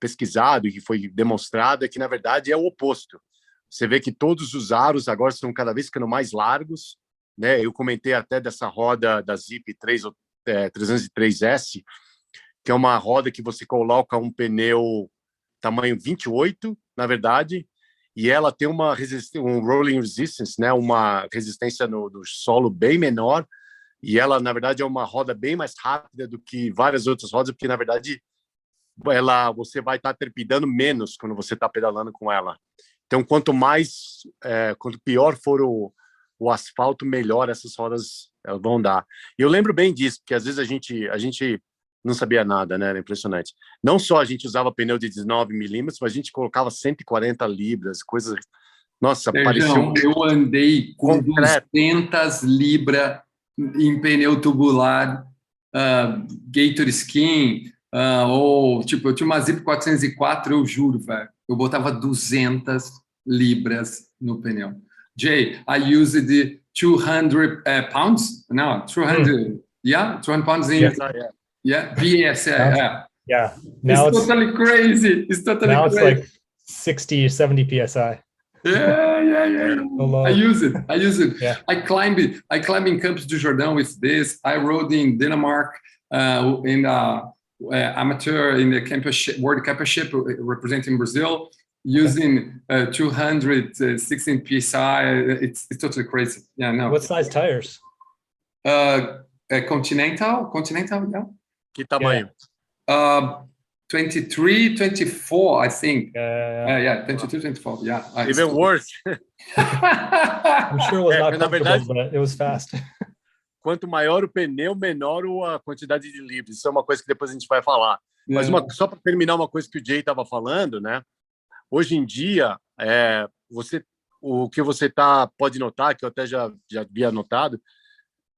pesquisado e que foi demonstrado é que, na verdade, é o oposto. Você vê que todos os aros agora estão cada vez ficando mais largos, né? Eu comentei até dessa roda da Zipp 303S, que é uma roda que você coloca um pneu tamanho 28, na verdade, e ela tem um rolling resistance, né? Uma resistência no solo bem menor, e ela, na verdade, é uma roda bem mais rápida do que várias outras rodas, porque, na verdade, você vai estar trepidando menos quando você está pedalando com ela. Então, quanto pior for o asfalto, melhor essas rodas vão dar. E eu lembro bem disso, porque às vezes a gente não sabia nada, né? Era impressionante. Não só a gente usava pneu de 19 milímetros, mas a gente colocava 140 libras, coisas... Nossa, parecia... Eu andei com 200 libras em pneu tubular, Gator Skin, ou tipo, eu tinha uma Zipp 404, eu juro, velho. Eu botava 200 libras no pneu. Jay, I used 200 pounds? No, 200. Yeah, 200 pounds in. Yeah, VS. Yeah. Now it's totally crazy. It's totally now crazy. It's like 60 or 70 psi. Yeah. I use it. Yeah. I climb in Campos do Jordão with this. I rode in Denmark in amateur in the World Championship representing Brazil using 216 psi. It's totally crazy. Yeah, no. What size tires? Continental, yeah. Que tamanho? 23, 24, I think. Yeah, 22, 24. Yeah. Even worse. I'm sure it was not na comfortable, verdade, but it was fast. Quanto maior o pneu, menor a quantidade de livres. Isso é uma coisa que depois a gente vai falar. Mas só para terminar uma coisa que o Jay estava falando, né? Hoje em dia, o que você pode notar, que eu até já havia notado,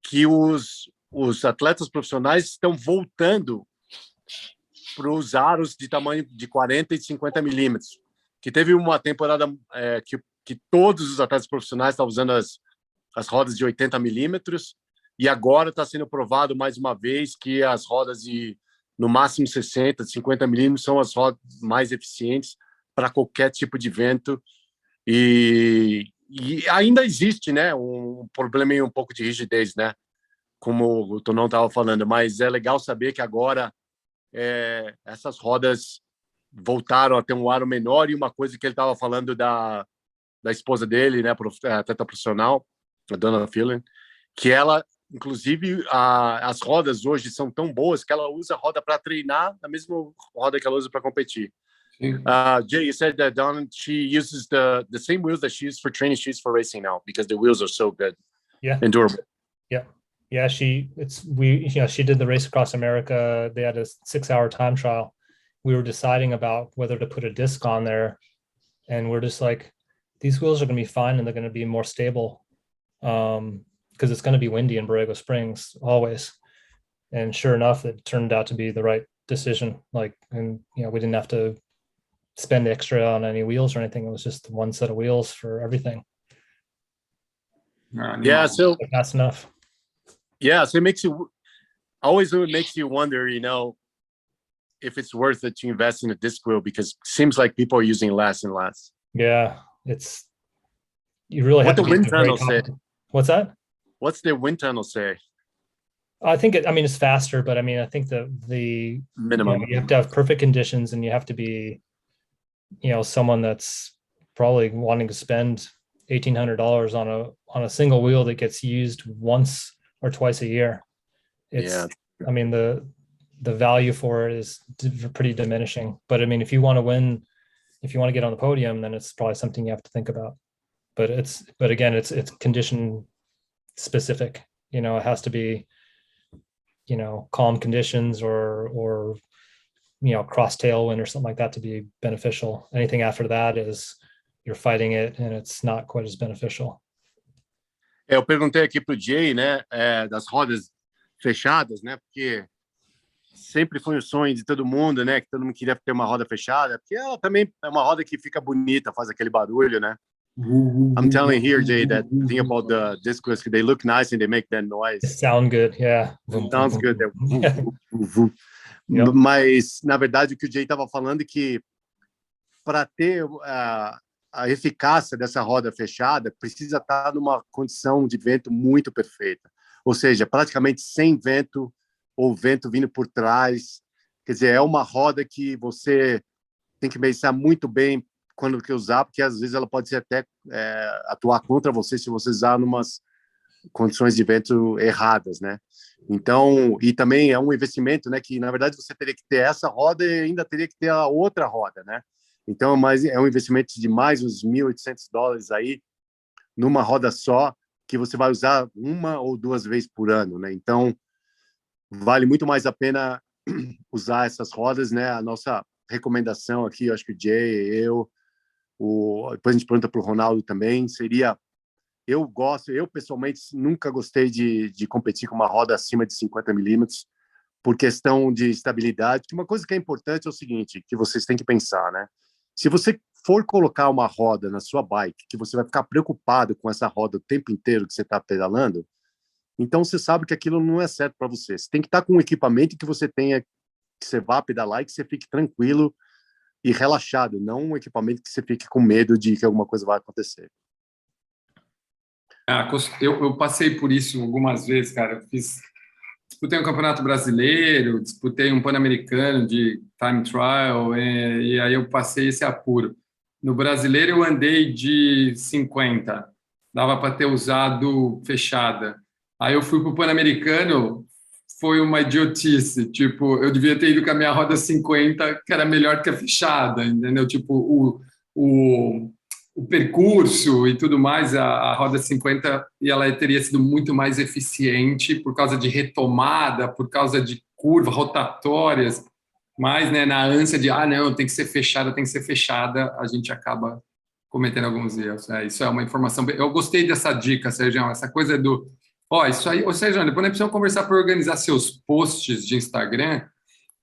que os atletas profissionais estão voltando para os aros de tamanho de 40 e 50 milímetros. Que teve uma temporada que todos os atletas profissionais estavam usando as rodas de 80 milímetros, e agora está sendo provado mais uma vez que as rodas de no máximo 60, 50 milímetros são as rodas mais eficientes para qualquer tipo de vento. E ainda existe, né, um problema um pouco de rigidez, né, como o Tonão estava falando, mas é legal saber que agora essas rodas voltaram a ter um aro menor. E uma coisa que ele estava falando da esposa dele, né, atleta profissional, a Donna Phelan, que ela, inclusive, as rodas hoje são tão boas que ela usa a roda para treinar, a mesma roda que ela usa para competir. Jay, you said that Donna, she uses the same wheels that she uses for training, she uses for racing now because the wheels are so good, and durable. Yeah. She did the Race Across America. They had a 6-hour time trial. We were deciding about whether to put a disc on there, and we're just like, these wheels are going to be fine and they're going to be more stable, because it's going to be windy in Borrego Springs always. And sure enough, it turned out to be the right decision. And we didn't have to spend extra on any wheels or anything. It was just one set of wheels for everything. So that's enough. Yeah, so it makes you wonder, if it's worth it to invest in a disc wheel, because it seems like people are using less and less. Yeah, you really have to. What the wind tunnel say? What's that? What's the wind tunnel say? I think it's faster, but I think the minimum, you have to have perfect conditions, and you have to be, someone that's probably wanting to spend $1,800 on a single wheel that gets used once or twice a year. The value for it is pretty diminishing. But if you want to win, if you want to get on the podium, then it's probably something you have to think about. But again, it's condition specific. It has to be, calm conditions or cross tailwind or something like that to be beneficial. Anything after that is you're fighting it and it's not quite as beneficial. Eu perguntei aqui pro Jay, né, das rodas fechadas, né, porque sempre foi um sonho de todo mundo, né, que todo mundo queria ter uma roda fechada, porque ela também é uma roda que fica bonita, faz aquele barulho, né. I'm telling here, Jay, that thing about the discos, they look nice and they make that noise. They sound good, yeah. Sounds good. Mas, na verdade, o que o Jay estava falando é que para ter a eficácia dessa roda fechada, precisa estar numa condição de vento muito perfeita. Ou seja, praticamente sem vento ou vento vindo por trás. Quer dizer, é uma roda que você tem que pensar muito bem quando que usar, porque às vezes ela pode até atuar contra você se você usar numas condições de vento erradas, né? Então, e também é um investimento, né, que na verdade você teria que ter essa roda e ainda teria que ter a outra roda, né? Então, mas é um investimento de mais uns $1.800 aí numa roda só, que você vai usar uma ou duas vezes por ano, né? Então, vale muito mais a pena usar essas rodas, né? A nossa recomendação aqui, eu acho que o Jay, depois a gente pergunta para o Ronaldo também, seria, eu pessoalmente nunca gostei de competir com uma roda acima de 50 milímetros, por questão de estabilidade. Uma coisa que é importante é o seguinte, que vocês têm que pensar, né? Se você for colocar uma roda na sua bike, que você vai ficar preocupado com essa roda o tempo inteiro que você está pedalando, então você sabe que aquilo não é certo para você. Você tem que estar com um equipamento que você tenha, que você vá pedalar e que você fique tranquilo e relaxado, não um equipamento que você fique com medo de que alguma coisa vai acontecer. Eu passei por isso algumas vezes, cara. Disputei um campeonato brasileiro, disputei um pan-americano de time trial, e aí eu passei esse apuro. No brasileiro eu andei de 50, dava para ter usado fechada. Aí eu fui para o pan-americano, foi uma idiotice, tipo, eu devia ter ido com a minha roda 50, que era melhor que a fechada, entendeu? Tipo, o percurso e tudo mais, a roda 50 e ela teria sido muito mais eficiente por causa de retomada, por causa de curvas rotatórias, mas né, na ânsia de, não, tem que ser fechada, a gente acaba cometendo alguns erros. Isso é uma informação. Eu gostei dessa dica, Sérgio, essa coisa do. Isso aí, ou seja, depois nós precisamos conversar para organizar seus posts de Instagram,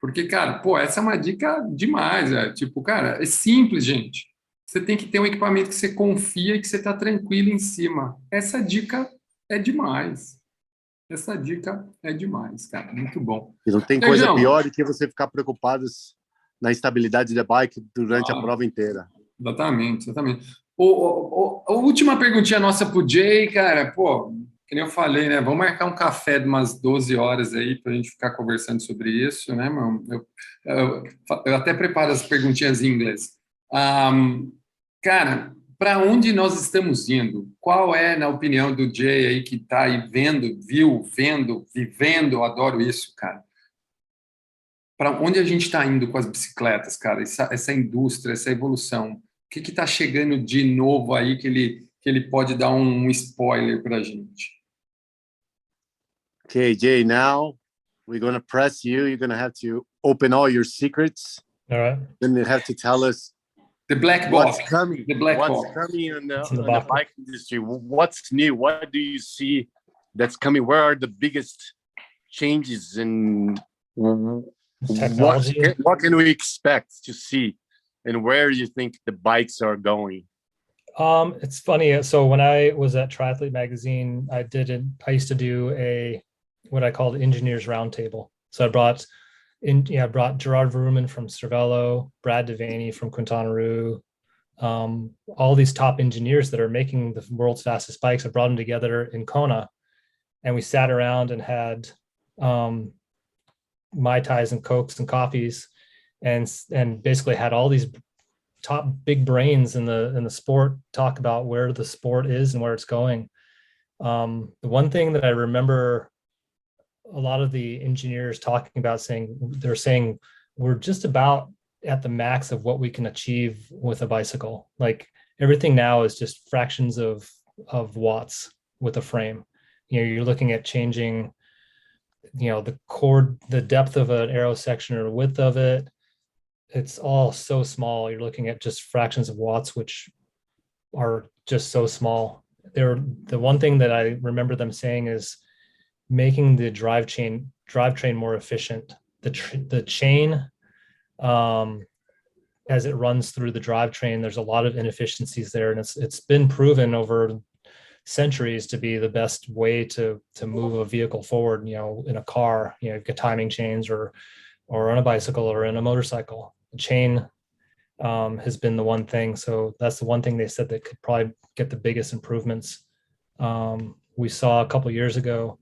porque, cara, essa é uma dica demais. Tipo, cara, é simples, gente. Você tem que ter um equipamento que você confia e que você está tranquilo em cima. Essa dica é demais. Essa dica é demais, cara. Muito bom. E não tem coisa pior do que você ficar preocupado na estabilidade da bike durante a prova inteira. Exatamente. A última perguntinha nossa pro Jay, cara, que nem eu falei, né? Vamos marcar um café de umas 12 horas aí para a gente ficar conversando sobre isso, né, mano? Eu até preparo as perguntinhas em inglês. Cara, para onde nós estamos indo? Qual é, na opinião do Jay aí que está aí vivendo, adoro isso, cara. Para onde a gente está indo com as bicicletas, cara? Essa indústria, essa evolução. O que está chegando de novo aí que ele pode dar um spoiler para a gente? Okay, Jay, now we're going to press you. You're going to have to open all your secrets. All right. Then you have to tell us the black box. What's coming? What's coming in the bike industry? What's new? What do you see that's coming? Where are the biggest changes in technology? What can we expect to see, and where do you think the bikes are going? It's funny. So when I was at Triathlete Magazine, I used to do what I called engineers roundtable. So I brought Gerard Verumen from Cervelo, Brad Devaney from Quintana Roo, all these top engineers that are making the world's fastest bikes. I brought them together in Kona, and we sat around and had Mai Tais and Cokes and coffees, and basically had all these top big brains in the sport talk about where the sport is and where it's going. The one thing that I remember a lot of the engineers talking about they're saying we're just about at the max of what we can achieve with a bicycle. Like everything now is just fractions of watts with a frame. You're looking at changing, the depth of an aero section or the width of it. It's all so small. You're looking at just fractions of watts, which are just so small. The one thing that I remember them saying is making the drivetrain more efficient. The chain, as it runs through the drivetrain, there's a lot of inefficiencies there, and it's been proven over centuries to be the best way to move a vehicle forward. In a car, you've got timing chains, or on a bicycle or in a motorcycle. The chain has been the one thing. So that's the one thing they said that could probably get the biggest improvements. We saw a couple years ago,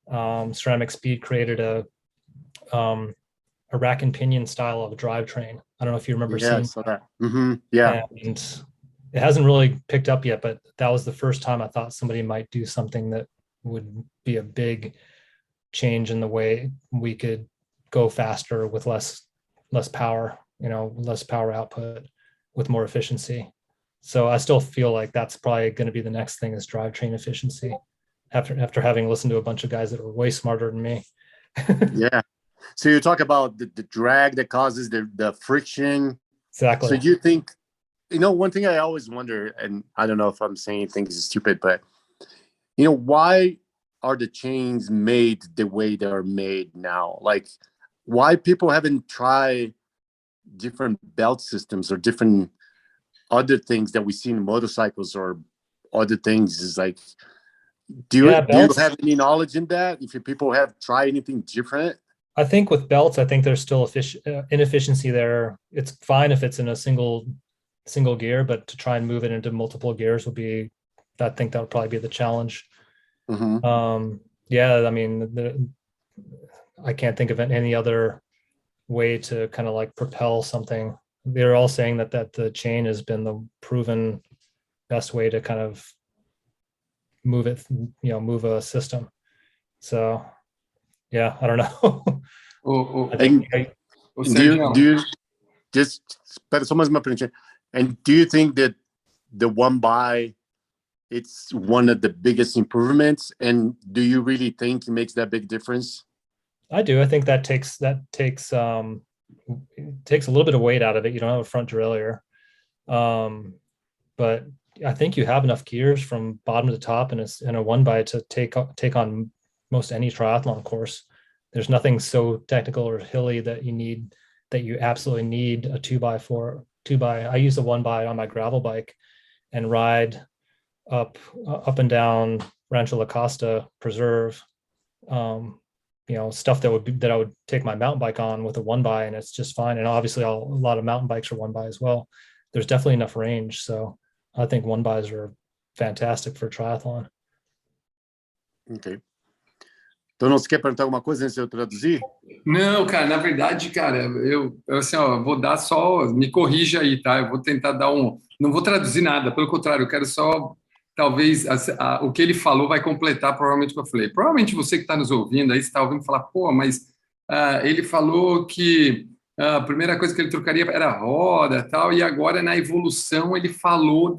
Ceramic Speed created a rack and pinion style of a drivetrain. I don't know if you remember seeing that. Mm-hmm. Yeah. And it hasn't really picked up yet, but that was the first time I thought somebody might do something that would be a big change in the way we could go faster with less power, less power output with more efficiency. So I still feel like that's probably going to be the next thing is drivetrain efficiency after having listened to a bunch of guys that were way smarter than me. Yeah. So you talk about the drag that causes the friction. Exactly. So do you think, one thing I always wonder, and I don't know if I'm saying things stupid, but, why are the chains made the way they're made now? Like, why people haven't tried different belt systems or different other things that we see in motorcycles or other things is like, do you have any knowledge in that? If people have tried anything different? I think with belts, I think there's still inefficiency there. It's fine if it's in a single gear, but to try and move it into multiple gears would be, I think that would probably be the challenge. Yeah, I mean, I can't think of any other way to kind of like propel something. They're all saying that the chain has been the proven best way to kind of move it, move a system. So yeah, I don't know. Do you just, espera só mais uma pergunta. And do you think that the one by, it's one of the biggest improvements? And do you really think it makes that big difference? I do. I think that takes a little bit of weight out of it. You don't have a front derailleur. But I think you have enough gears from bottom to top in a one by to take on most any triathlon course. There's nothing so technical or hilly that you absolutely need a 2x4. I use a 1x on my gravel bike and ride up and down Rancho La Costa Preserve. Stuff that I would take my mountain bike on with a 1x, and it's just fine. And obviously a lot of mountain bikes are 1x as well. There's definitely enough range. So I think 1xs are fantastic for triathlon. Ok. Então, não, você quer perguntar alguma coisa antes de eu traduzir? Não, cara, na verdade, cara, eu assim, ó, vou dar só, me corrija aí, tá? Eu vou tentar dar não vou traduzir nada, pelo contrário, eu quero só, talvez, o que ele falou vai completar provavelmente o que eu falei. Provavelmente você que está nos ouvindo aí, você está ouvindo falar, pô, mas ele falou que a primeira coisa que ele trocaria era a roda e tal, e agora na evolução ele falou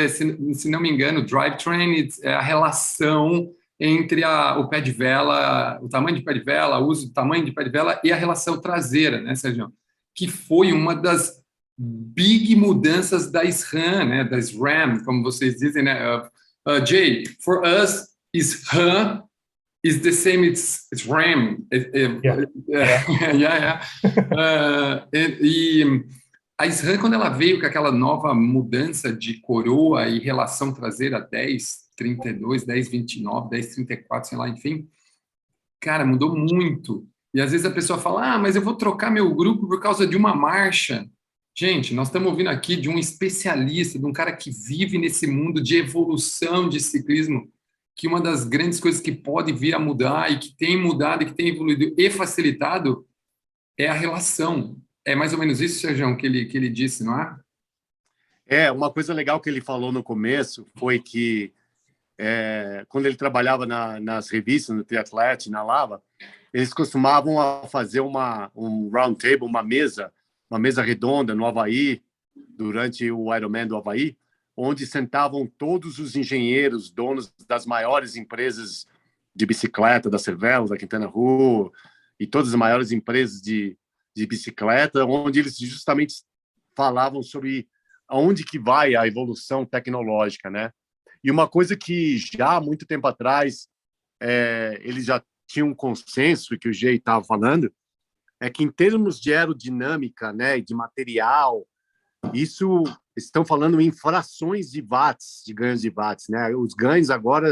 se não me engano, drivetrain, a relação entre o pé de vela, o tamanho de pé de vela, o uso do tamanho de pé de vela e a relação traseira, né, Sérgio? Que foi uma das big mudanças da SRAM, né, da SRAM, como vocês dizem, né? Jay, for us, SRAM is the same, it's RAM. Yeah. E a SRAM, quando ela veio com aquela nova mudança de coroa e relação traseira 10,32, 10,29, 10,34, sei lá, enfim, cara, mudou muito. E às vezes a pessoa fala, mas eu vou trocar meu grupo por causa de uma marcha. Gente, nós estamos ouvindo aqui de um especialista, de um cara que vive nesse mundo de evolução de ciclismo, que uma das grandes coisas que pode vir a mudar e que tem mudado, e que tem evoluído e facilitado é a relação. É mais ou menos isso, Sérgio, que ele disse, não é? Uma coisa legal que ele falou no começo foi que quando ele trabalhava nas revistas, no Triathlete, na Lava, eles costumavam fazer um round table, uma mesa redonda no Havaí, durante o Ironman do Havaí, onde sentavam todos os engenheiros, donos das maiores empresas de bicicleta, da Cervelo, da Quintana Roo, e todas as maiores empresas de bicicleta, onde eles justamente falavam sobre aonde que vai a evolução tecnológica, né? E uma coisa que já há muito tempo atrás eles já tinham um consenso, que o Jay estava falando, é que em termos de aerodinâmica, né, de material, isso estão falando em frações de watts, de ganhos de watts, né? Os ganhos agora,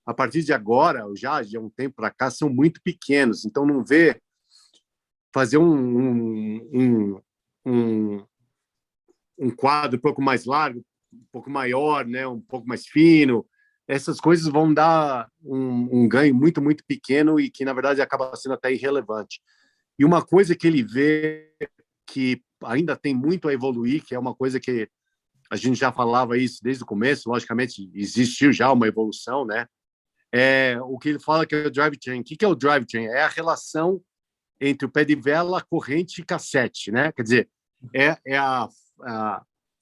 a partir de agora, já de um tempo para cá, são muito pequenos. Então não vê fazer um quadro um pouco mais largo, um pouco maior, né, um pouco mais fino. Essas coisas vão dar um ganho muito, muito pequeno e que, na verdade, acaba sendo até irrelevante. E uma coisa que ele vê que ainda tem muito a evoluir, que é uma coisa que a gente já falava isso desde o começo, logicamente existiu já uma evolução, né? O que ele fala que é o drivetrain. O que é o drivetrain? É a relação entre o pé de vela, corrente e cassete, né? Quer dizer,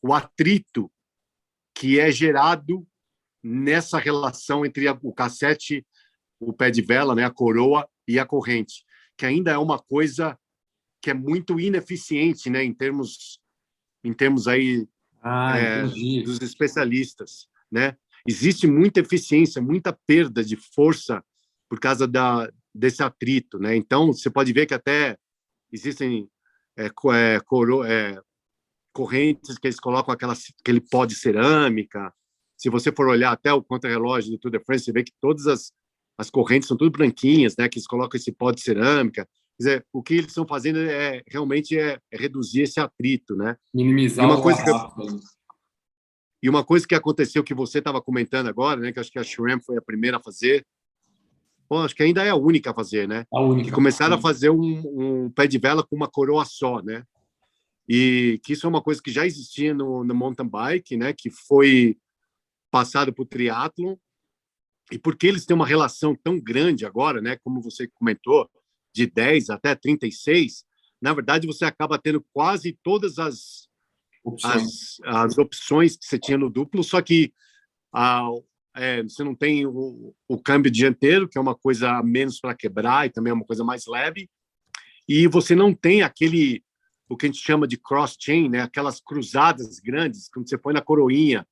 o atrito que é gerado nessa relação entre o cassete, o pé de vela, né, a coroa e a corrente, que ainda é uma coisa que é muito ineficiente, né, em termos aí dos especialistas, né? Existe muita eficiência, muita perda de força por causa desse atrito, né? Então você pode ver que até existem correntes que eles colocam aquele pó de cerâmica. Se você for olhar até o contra-relógio do Tour de France, você vê que todas as correntes são tudo branquinhas, né? Que eles colocam esse pó de cerâmica dizer, o que eles estão fazendo realmente reduzir esse atrito, né? Minimizar o rápido. E uma coisa que aconteceu que você estava comentando agora, né? Que acho que a SRAM foi a primeira a fazer. Bom, acho que ainda é a única a fazer, né? A única. Que começaram a fazer um pé de vela com uma coroa só, né? E que isso é uma coisa que já existia no mountain bike, né? Que foi passado para o triatlon. E porque eles têm uma relação tão grande agora, né? Como você comentou, de 10 até 36, na verdade você acaba tendo quase todas as opções que você tinha no duplo, só que você não tem o câmbio dianteiro, que é uma coisa a menos para quebrar e também é uma coisa mais leve, e você não tem o que a gente chama de cross-chain, né? Aquelas cruzadas grandes, quando você põe na coroinha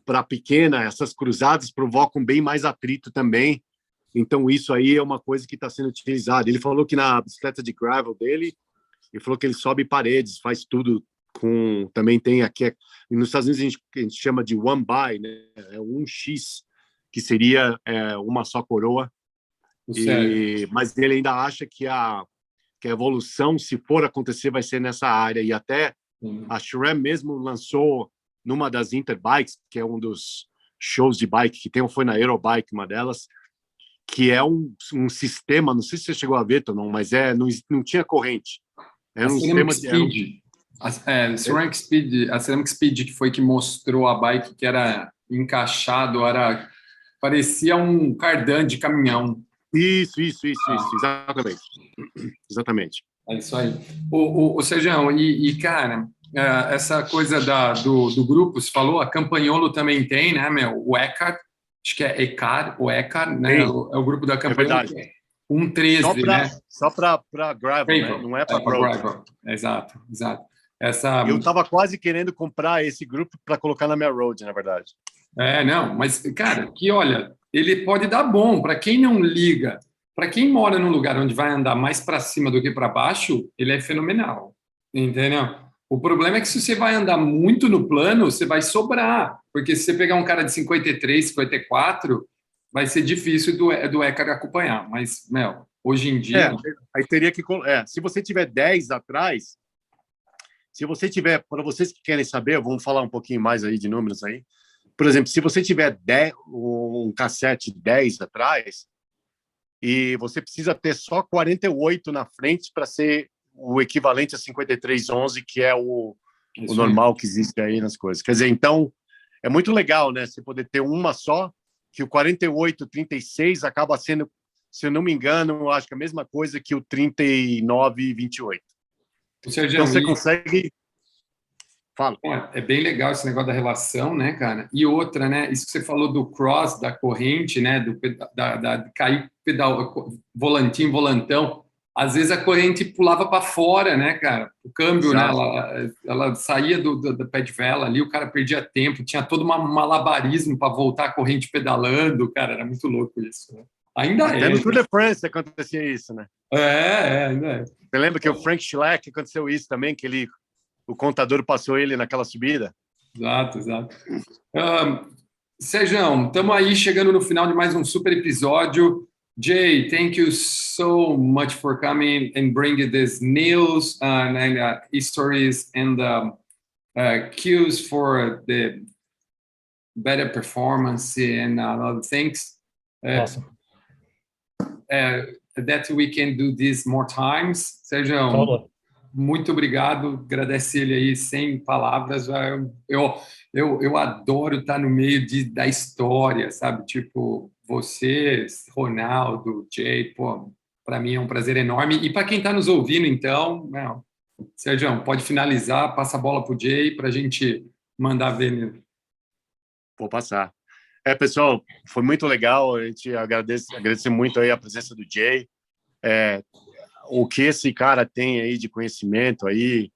para pequena, essas cruzadas provocam bem mais atrito também, então isso aí é uma coisa que está sendo utilizada. Ele falou que na bicicleta de gravel dele, ele falou que ele sobe paredes, faz tudo também tem aqui nos Estados Unidos a gente chama de one by, né? É um X, que seria uma só coroa. Mas ele ainda acha que a evolução, se for acontecer, vai ser nessa área. E até a SRAM mesmo lançou numa das Interbikes, que é um dos shows de bike que tem, foi na Eurobike, uma delas, que é um sistema, não sei se você chegou a ver, não, mas não tinha corrente. Era um sistema de a Ceramic Speed, que foi que mostrou a bike que era encaixado, parecia um cardan de caminhão. Isso, exatamente. É isso aí. O Sérgio, cara, essa coisa do grupo, você falou, a Campagnolo também tem, né, meu? O ECAR, acho que é ECAR, né? É o grupo da Campagnolo. É verdade. 13, né? Só para gravel, né? Não é para gravel. Exato. Eu estava quase querendo comprar esse grupo para colocar na minha road, na verdade. Não, mas, cara, olha, ele pode dar bom para quem não liga, para quem mora num lugar onde vai andar mais para cima do que para baixo, ele é fenomenal, entendeu? O problema é que se você vai andar muito no plano, você vai sobrar, porque se você pegar um cara de 53, 54, vai ser difícil do ECAR acompanhar, mas, hoje em dia... aí teria que... se você tiver 10 atrás... Se você tiver, para vocês que querem saber, vamos falar um pouquinho mais aí de números aí. Por exemplo, se você tiver um cassete 10 atrás e você precisa ter só 48 na frente para ser o equivalente a 5311, que é o normal que existe aí nas coisas. Quer dizer, então, é muito legal, né? Você poder ter uma só, que o 4836 acaba sendo, se eu não me engano, eu acho que é a mesma coisa que o 3928. Então você consegue... Fala. É bem legal esse negócio da relação, né, cara? E outra, né? Isso que você falou do cross, da corrente, né? Da cair pedal, volantão. Às vezes a corrente pulava para fora, né, cara? O câmbio, né? Ela saía do pé de vela ali, o cara perdia tempo, tinha todo um malabarismo para voltar a corrente pedalando, cara, era muito louco isso, né? Ainda Até no Tour de France acontecia isso, né? Ainda é. Você lembra que o Frank Schleck aconteceu isso também, que o contador passou ele naquela subida? Exato. Sérgio, estamos aí chegando no final de mais um super episódio. Jay, thank you so much for coming and bringing this news and stories and cues for the better performance and other things. Awesome. That we can do this more times. Sérgio, muito obrigado. Agradece ele aí sem palavras. Eu adoro estar no meio da história, sabe? Tipo, você, Ronaldo, Jay, para mim é um prazer enorme. E para quem está nos ouvindo, então, Sérgio, pode finalizar, passa a bola para o Jay para a gente mandar ver nele. Vou passar. Pessoal, foi muito legal. A gente agradece muito aí a presença do Jay. O que esse cara tem aí de conhecimento aí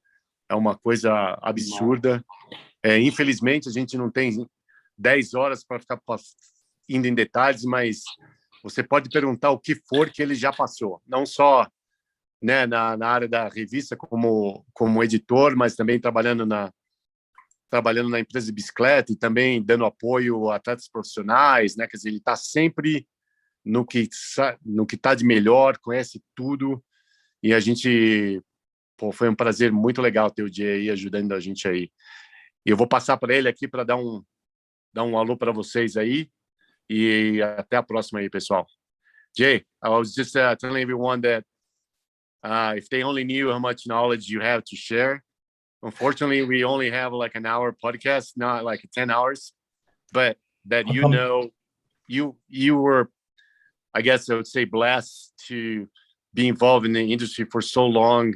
é uma coisa absurda. Infelizmente, a gente não tem 10 horas para ficar indo em detalhes, mas você pode perguntar o que for que ele já passou. Não só, né, na área da revista como editor, mas também trabalhando na empresa de bicicleta e também dando apoio a atletas profissionais, né? Quer dizer, ele está sempre no que está de melhor, conhece tudo. E a gente, pô, foi um prazer muito legal ter o Jay aí ajudando a gente aí. E eu vou passar para ele aqui para dar um alô para vocês aí. E até a próxima aí, pessoal. Jay, I was just telling everyone that if they only knew how much knowledge you have to share. Unfortunately, we only have like an hour podcast, not like 10 hours, but that you were, I guess I would say, blessed to be involved in the industry for so long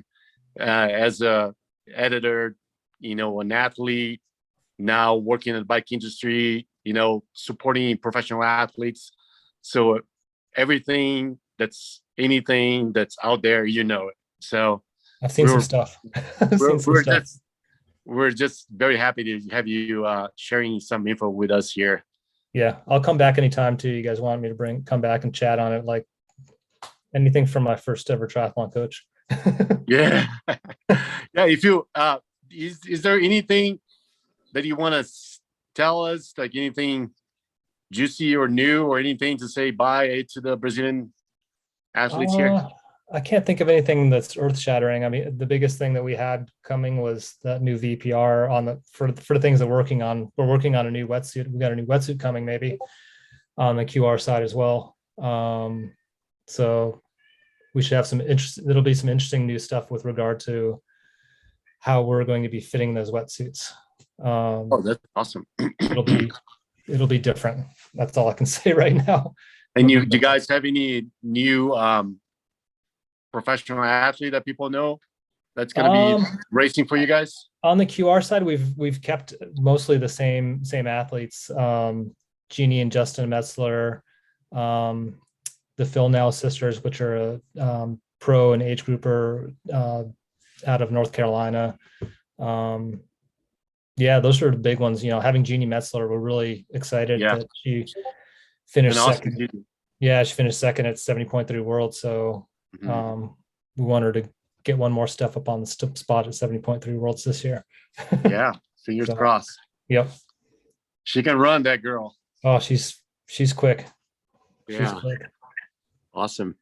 as a editor, an athlete, now working in the bike industry, supporting professional athletes. So anything that's out there, it. So I've seen some stuff. We're just very happy to have you sharing some info with us here. Yeah, I'll come back anytime too. You guys want me to come back and chat on it, like anything from my first ever triathlon coach. Yeah. Yeah. If you, is there anything that you want to tell us, like anything juicy or new or anything to say bye to the Brazilian athletes here? I can't think of anything that's earth-shattering. I mean, the biggest thing that we had coming was that new VPR for the things that we're working on. We're working on a new wetsuit. We got a new wetsuit coming maybe on the QR side as well. So we should have there'll be some interesting new stuff with regard to how we're going to be fitting those wetsuits. That's awesome. It'll be different. That's all I can say right now. And do you guys have any new professional athlete that people know that's going to be racing for you guys? On the QR side, we've kept mostly the same athletes. Jeannie and Justin Metzler, the Phil Now sisters, which are a pro and age grouper out of North Carolina. Yeah, those are the big ones. Having Jeannie Metzler, we're really excited that she finished second. Yeah, she finished second at 70.3 World. So we want her to get one more step up on the spot at 70.3 Worlds this year. Yeah, fingers crossed. Yep. She can run, that girl. Oh, she's quick. Yeah. She's quick. Awesome.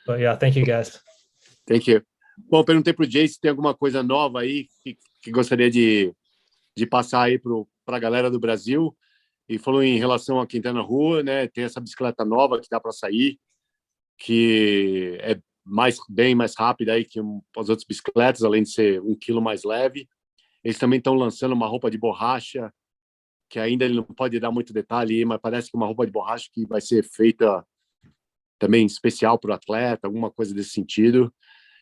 But yeah, thank you guys. Thank you. Bom, perguntei pro Jay se tem alguma coisa nova aí que gostaria de passar aí para a galera do Brasil. E falou em relação a quem está na rua, né? Tem essa bicicleta nova que dá para sair, que é bem mais rápida aí que as outras bicicletas, além de ser 1 quilo mais leve. Eles também estão lançando uma roupa de borracha, que ainda ele não pode dar muito detalhe, mas parece que uma roupa de borracha que vai ser feita também especial para o atleta, alguma coisa desse sentido.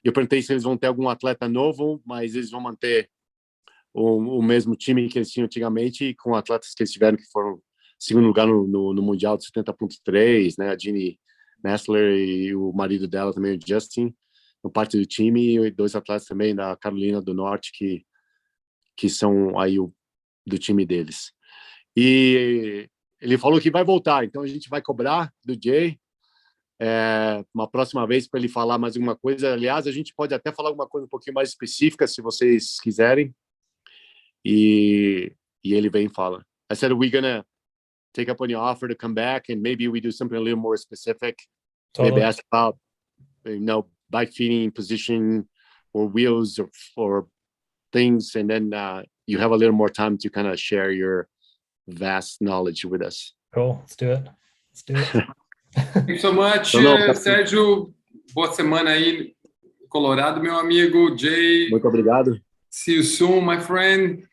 Eu perguntei se eles vão ter algum atleta novo, mas eles vão manter o mesmo time que eles tinham antigamente, com atletas que eles tiveram que foram segundo lugar no Mundial de 70.3, né? A Jeannie Metzler e o marido dela também, o Justin, no parte do time, e 2 atletas também da Carolina do Norte que são aí do time deles. E ele falou que vai voltar, então a gente vai cobrar do Jay uma próxima vez para ele falar mais alguma coisa. Aliás, a gente pode até falar alguma coisa um pouquinho mais específica, se vocês quiserem. E ele vem e fala. I said we're gonna take up on your offer to come back and maybe we do something a little more specific. Totally. Maybe ask about bike feeding position or wheels or things, and then you have a little more time to kind of share your vast knowledge with us. Cool. Let's do it. Thank you so much, Sérgio. Boa semana aí, Colorado, meu amigo Jay. Muito obrigado. See you soon, my friend.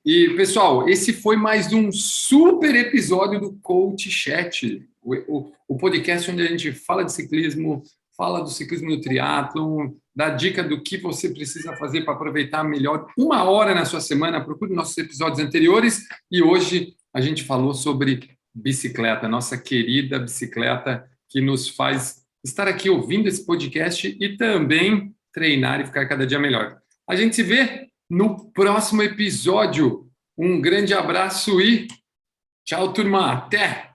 E, pessoal, esse foi mais um super episódio do Coach Chat, o podcast onde a gente fala de ciclismo, fala do ciclismo no triatlon, dá dica do que você precisa fazer para aproveitar melhor 1 hora na sua semana. Procure nossos episódios anteriores. E hoje a gente falou sobre bicicleta, nossa querida bicicleta que nos faz estar aqui ouvindo esse podcast e também treinar e ficar cada dia melhor. A gente se vê no próximo episódio. Um grande abraço e tchau, turma. Até!